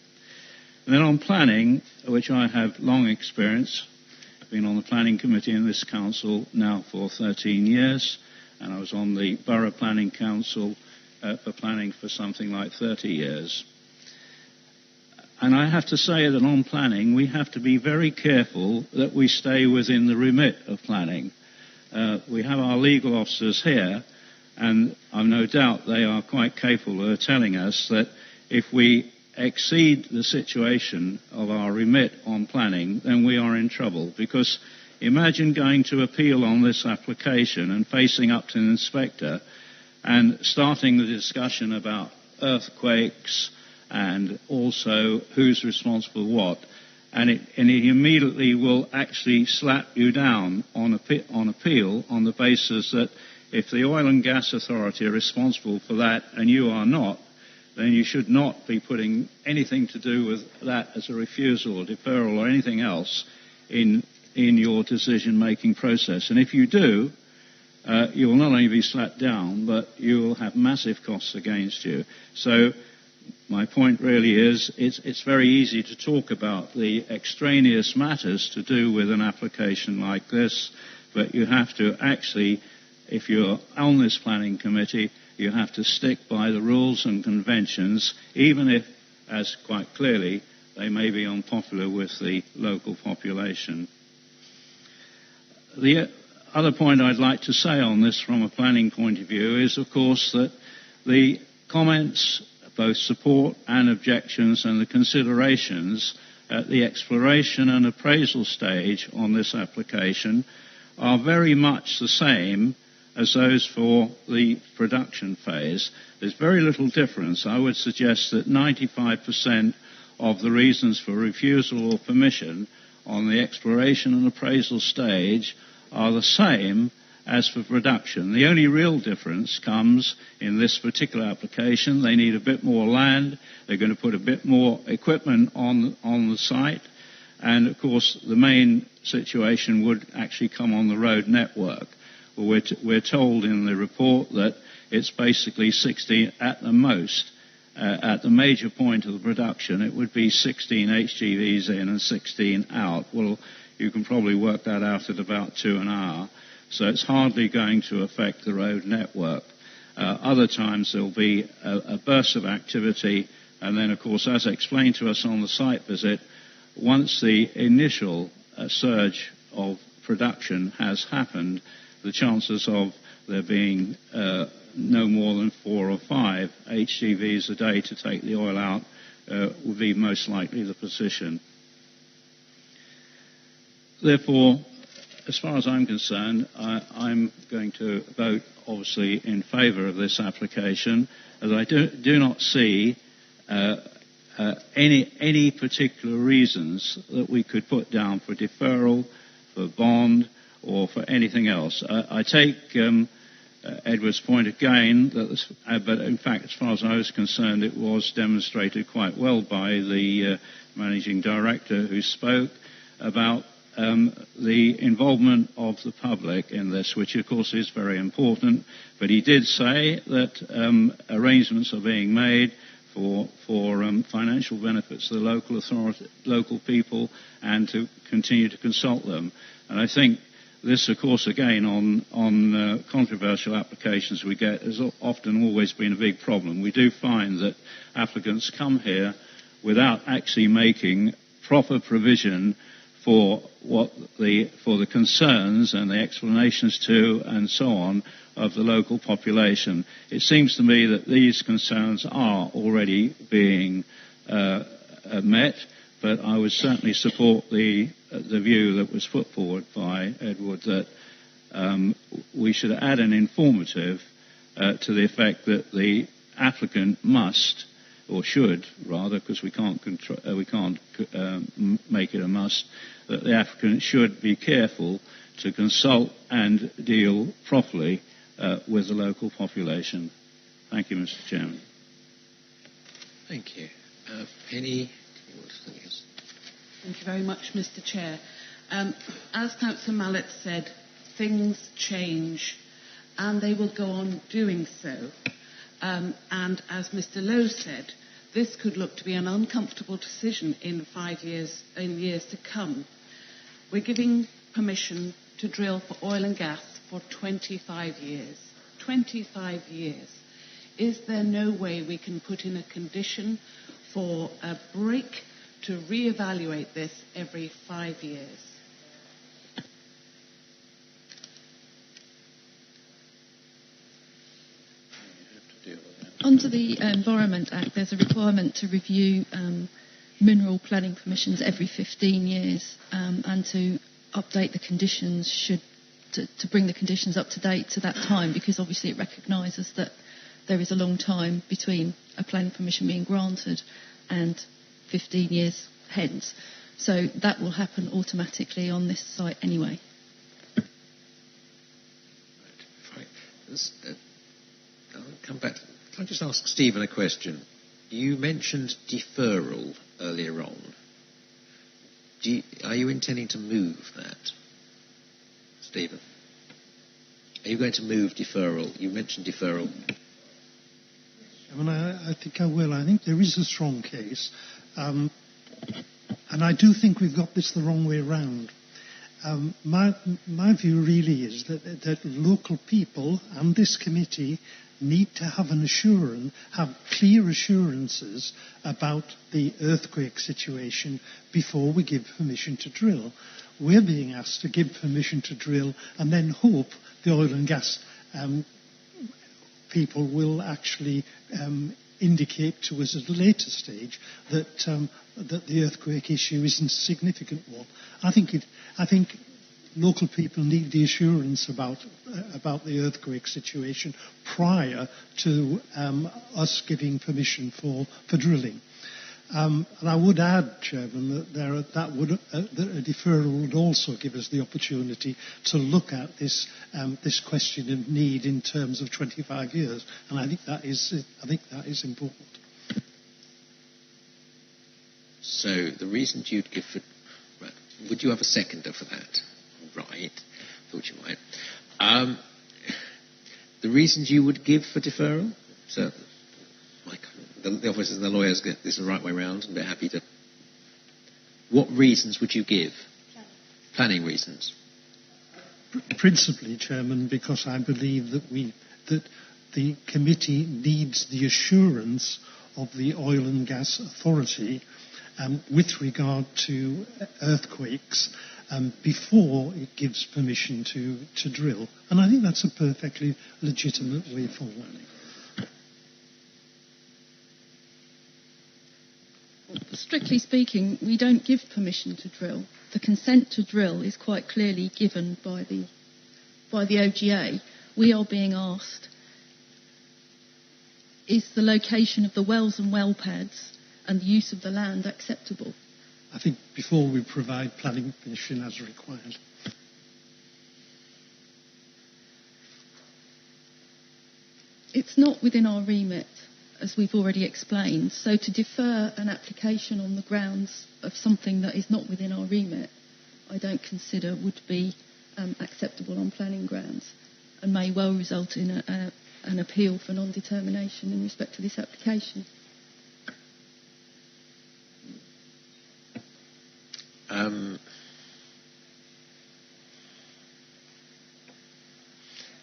And then on planning, which I have long experience, I've been on the planning committee in this council now for 13 years, and I was on the Borough Planning Council for planning for something like 30 years. And I have to say that on planning, we have to be very careful that we stay within the remit of planning. We have our legal officers here, and I've no doubt they are quite capable of telling us that if we exceed the situation of our remit on planning, then we are in trouble. Because imagine going to appeal on this application and facing up to an inspector and starting the discussion about earthquakes and also who's responsible for what, and it immediately will actually slap you down on appeal on the basis that if the Oil and Gas Authority are responsible for that and you are not, then you should not be putting anything to do with that as a refusal or deferral or anything else in your decision-making process. And if you do, you will not only be slapped down, but you will have massive costs against you. So my point really is it's very easy to talk about the extraneous matters to do with an application like this, but you have to actually, if you're on this planning committee, you have to stick by the rules and conventions, even if, as quite clearly, they may be unpopular with the local population. The other point I'd like to say on this from a planning point of view is, of course, that the comments, both support and objections, and the considerations at the exploration and appraisal stage on this application are very much the same as those for the production phase. There's very little difference. I would suggest that 95% of the reasons for refusal or permission on the exploration and appraisal stage are the same as for production. The only real difference comes in this particular application. They need a bit more land. They're going to put a bit more equipment on the site. And, of course, the main situation would actually come on the road network. Well, we're told in the report that it's basically 16 at the most. At the major point of the production, it would be 16 HGVs in and 16 out. Well, you can probably work that out at about 2 an hour. So it's hardly going to affect the road network. Other times there'll be a burst of activity, and then, of course, as explained to us on the site visit, once the initial surge of production has happened, the chances of there being no more than 4 or 5 HGVs a day to take the oil out would be most likely the position. Therefore, as far as I'm concerned, I'm going to vote, obviously, in favour of this application, as I do not see any particular reasons that we could put down for deferral, for bond, or for anything else. I take Edward's point again, but in fact, as far as I was concerned, it was demonstrated quite well by the managing director who spoke about the involvement of the public in this, which of course is very important. But he did say that arrangements are being made for financial benefits to the local people, and to continue to consult them. And I think this, of course, again, on controversial applications we get, has often always been a big problem. We do find that applicants come here without actually making proper provision for the concerns and the explanations to and so on of the local population. It seems to me that these concerns are already being met, but I would certainly support the view that was put forward by Edward, that we should add an informative to the effect that the applicant must, or should rather, because we can't make it a must, that the applicant should be careful to consult and deal properly with the local population. Thank you, Mr. Chairman. Thank you. Penny? Thank you very much, Mr. Chair. As Councillor Mallet said, things change, and they will go on doing so. And as Mr. Lowe said, this could look to be an uncomfortable decision in 5 years, in years to come. We're giving permission to drill for oil and gas for 25 years. 25 years. Is there no way we can put in a condition for a break to re-evaluate this every 5 years? Under the Environment Act, there's a requirement to review mineral planning permissions every 15 years and to update the conditions to bring the conditions up to date to that time, because obviously it recognises that there is a long time between a planning permission being granted and 15 years hence. So that will happen automatically on this site anyway. I'll come back. Can I just ask Stephen a question? You mentioned deferral earlier on. Are you intending to move that, Stephen? Are you going to move deferral? You mentioned deferral. I think I will. I think there is a strong case. And I do think we've got this the wrong way around. My view really is that local people and this committee need to have clear assurances about the earthquake situation before we give permission to drill. We're being asked to give permission to drill and then hope the oil and gas people will actually indicate to us at a later stage that the earthquake issue isn't a significant one. I think local people need the assurance about the earthquake situation prior to us giving permission for drilling. And I would add, Chairman, that a deferral would also give us the opportunity to look at this question of need in terms of 25 years, and I think that is important. So the reason you'd give for, right, would you have a seconder for that? Right, thought you might. The reasons you would give for deferral? So, the officers and the lawyers get this the right way round, and they're happy to. What reasons would you give? Planning reasons. Principally, Chairman, because I believe that the committee needs the assurance of the Oil and Gas Authority with regard to earthquakes, before it gives permission to drill. And I think that's a perfectly legitimate way forward. Strictly speaking, we don't give permission to drill. The consent to drill is quite clearly given by the OGA. We are being asked, is the location of the wells and well pads and the use of the land acceptable? I think before we provide planning permission as required. It's not within our remit, as we've already explained. So to defer an application on the grounds of something that is not within our remit, I don't consider would be acceptable on planning grounds, and may well result in an appeal for non-determination in respect to this application.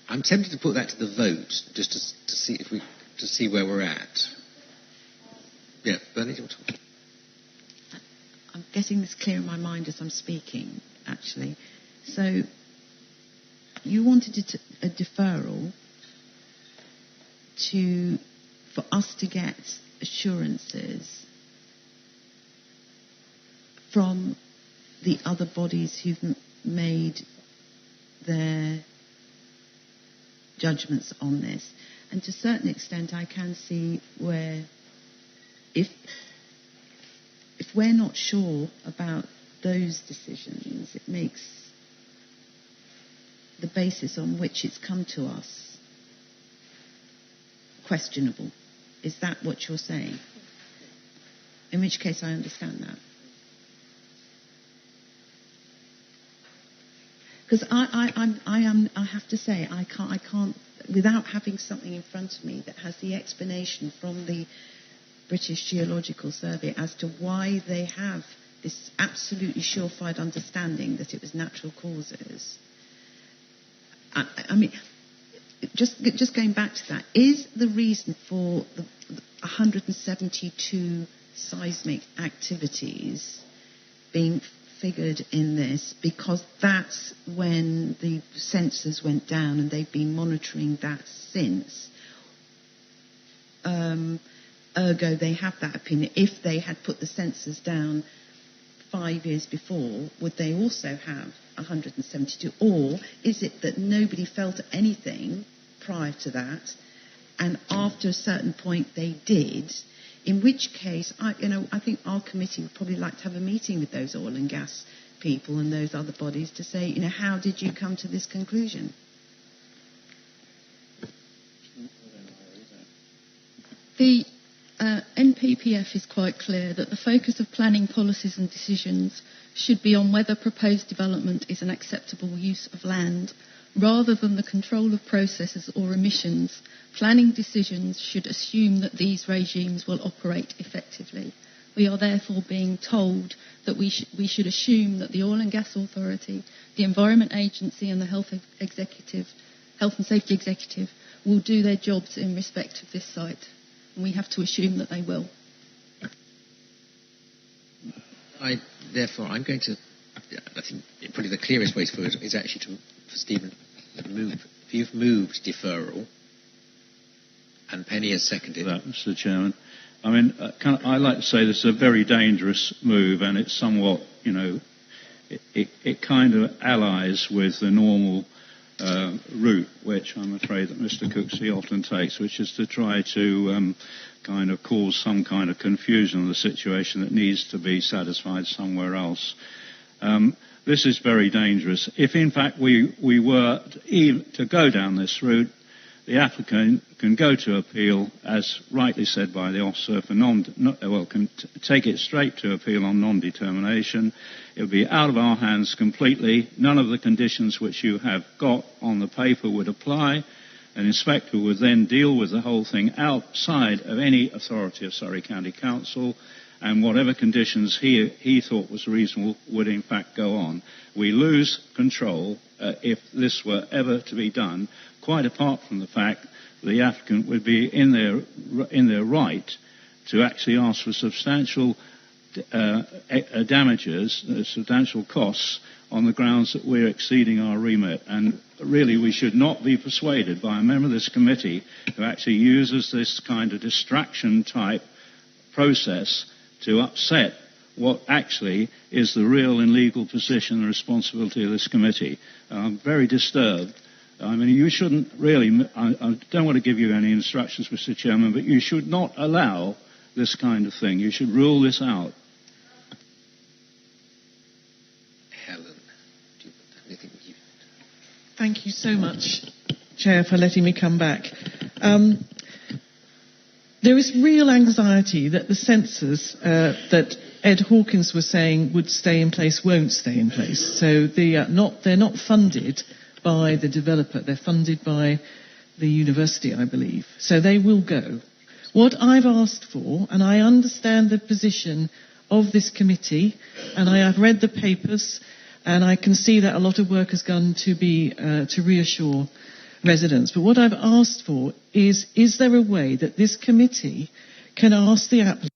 I'm tempted to put that to the vote, just to see where we're at. Yeah, Bernie, do you want to? I'm getting this clear in my mind as I'm speaking, actually. So, you wanted a deferral for us to get assurances from the other bodies who've made their judgments on this. And to a certain extent, I can see where if we're not sure about those decisions, it makes the basis on which it's come to us questionable. Is that what you're saying? In which case, I understand that. Because I have to say, I can't, without having something in front of me that has the explanation from the British Geological Survey as to why they have this absolutely surefire understanding that it was natural causes. I mean, just going back to that, is the reason for the 172 seismic activities being figured in this because that's when the sensors went down and they've been monitoring that since? Ergo, they have that opinion. If they had put the sensors down 5 years before, would they also have 172? Or is it that nobody felt anything prior to that, and after a certain point they did? In which case, I think our committee would probably like to have a meeting with those oil and gas people and those other bodies to say, how did you come to this conclusion? The NPPF is quite clear that the focus of planning policies and decisions should be on whether proposed development is an acceptable use of land, rather than the control of processes or emissions. Planning decisions should assume that these regimes will operate effectively. We are therefore being told that we should assume that the Oil and Gas Authority, the Environment Agency and the Health and Safety Executive will do their jobs in respect of this site. And we have to assume that they will. I'm going to, I think probably the clearest way forward is actually for Stephen to move. If you've moved deferral, and Penny has seconded that, Mr. Chairman. I mean, I like to say this is a very dangerous move, and it's somewhat, it kind of allies with the normal route, which I'm afraid that Mr. Cooksey often takes, which is to try to kind of cause some kind of confusion in the situation that needs to be satisfied somewhere else. This is very dangerous. If, in fact, we were to go down this route, the applicant can go to appeal, as rightly said by the officer, can take it straight to appeal on non-determination. It will be out of our hands completely. None of the conditions which you have got on the paper would apply. An inspector would then deal with the whole thing outside of any authority of Surrey County Council, and whatever conditions he thought was reasonable would in fact go on. We lose control if this were ever to be done, quite apart from the fact that the applicant would be in their right to actually ask for substantial damages, substantial costs, on the grounds that we're exceeding our remit. And really, we should not be persuaded by a member of this committee who actually uses this kind of distraction-type process to upset what actually is the real and legal position and responsibility of this committee. I'm very disturbed. I mean, you shouldn't really, I don't want to give you any instructions, Mr. Chairman, but you should not allow this kind of thing. You should rule this out. Helen, do you have anything you... Thank you so much, Chair, for letting me come back. There is real anxiety that the censors that Ed Hawkins was saying would stay in place won't stay in place. So they're not funded by the developer. They're funded by the university, I believe. So they will go. What I've asked for, and I understand the position of this committee, and I have read the papers, and I can see that a lot of work has gone to reassure residents. But what I've asked for is there a way that this committee can ask the applicant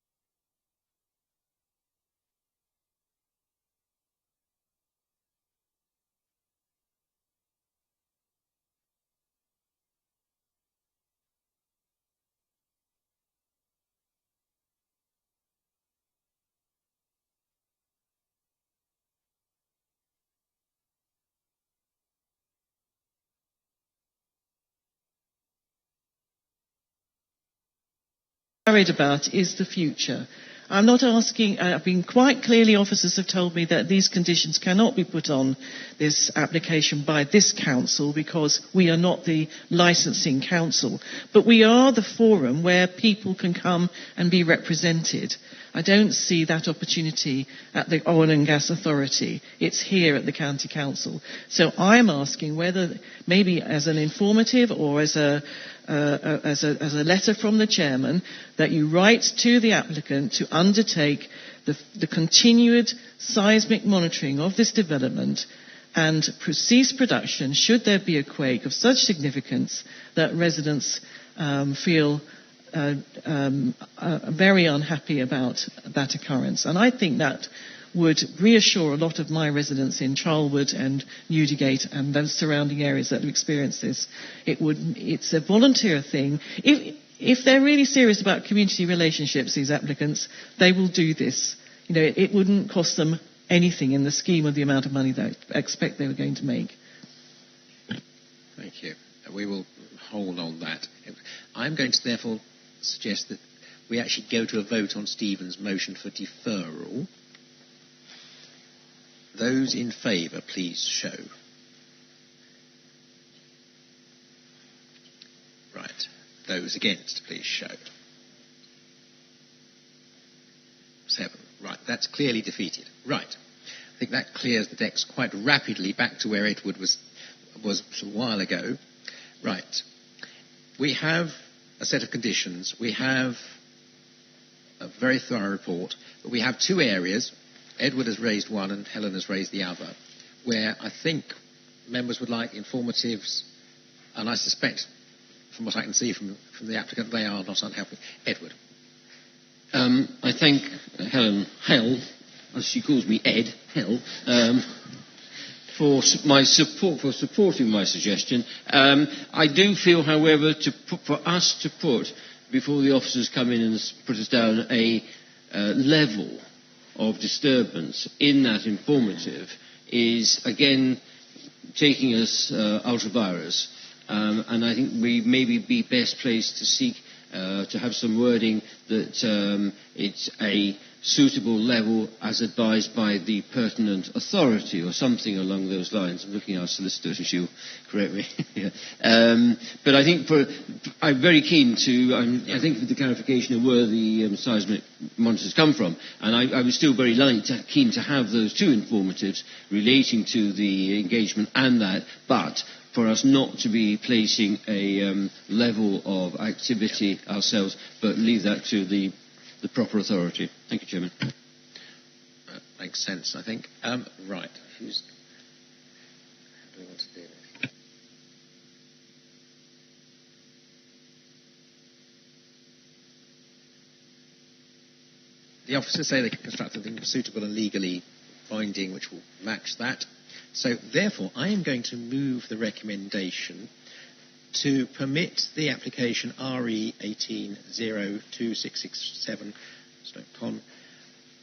worried about is the future. I'm not asking, I've been quite clearly, officers have told me that these conditions cannot be put on this application by this council because we are not the licensing council. But we are the forum where people can come and be represented. I don't see that opportunity at the Oil and Gas Authority. It's here at the County Council. So I'm asking whether, maybe as an informative or as a letter from the chairman, that you write to the applicant to undertake the continued seismic monitoring of this development and cease production should there be a quake of such significance that residents feel very unhappy about that occurrence. And I think that would reassure a lot of my residents in Charlwood and Newdigate and those surrounding areas that have experienced this. It's a volunteer thing. If they're really serious about community relationships, these applicants, they will do this. You know, it wouldn't cost them anything in the scheme of the amount of money that I expect they were going to make. Thank you. We will hold on that. I'm going to therefore suggest that we actually go to a vote on Stephen's motion for deferral. Those in favour, please show. Right. Those against, please show. 7. Right. That's clearly defeated. Right. I think that clears the decks quite rapidly back to where Edward was a while ago. Right. We have a set of conditions. We have a very thorough report. But we have two areas. Edward has raised one and Helen has raised the other, where I think members would like informatives, and I suspect, from what I can see from the applicant, they are not unhappy. Edward. I thank Helen Hell, as she calls me, Ed Hell, for supporting my suggestion. I do feel, however, for us to put before the officers come in and put us down a level of disturbance in that informative is again taking us out of virus, and I think we maybe be best placed to seek to have some wording that it's a suitable level as advised by the pertinent authority or something along those lines. I'm looking at our solicitor and she'll correct me. Yeah. But I think I'm very keen to, I think for the clarification of where the seismic monitors come from, and I was still very keen to have those two informatives relating to the engagement and that, but for us not to be placing a level of activity ourselves, but leave that to the proper authority. Thank you, Chairman. Makes sense, I think. Right. How do we want to do this? The officers say they can construct something suitable and legally binding which will match that. So, therefore, I am going to move the recommendation to permit the application RE 18026667/PON,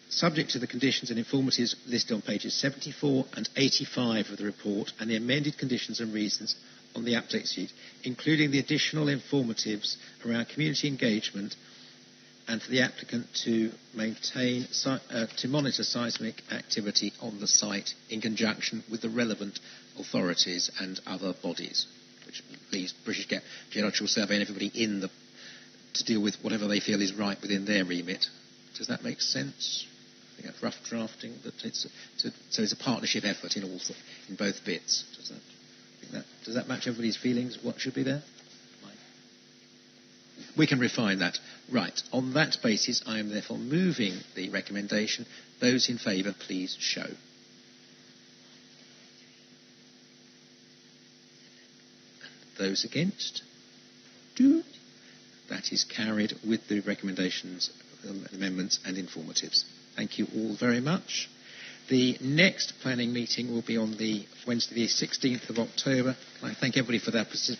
subject to the conditions and informatives listed on pages 74 and 85 of the report and the amended conditions and reasons on the update sheet, including the additional informatives around community engagement and for the applicant to monitor seismic activity on the site in conjunction with the relevant authorities and other bodies, which leaves British Geological Survey and everybody to deal with whatever they feel is right within their remit. Does that make sense? I think that's rough drafting. So it's a partnership effort in both bits. Does that match everybody's feelings? What should be there? We can refine that. Right. On that basis, I am therefore moving the recommendation. Those in favour, please show. Those against? That is carried with the recommendations, amendments and informatives. Thank you all very much. The next planning meeting will be on the Wednesday, the 16th of October. Can I thank everybody for their participation?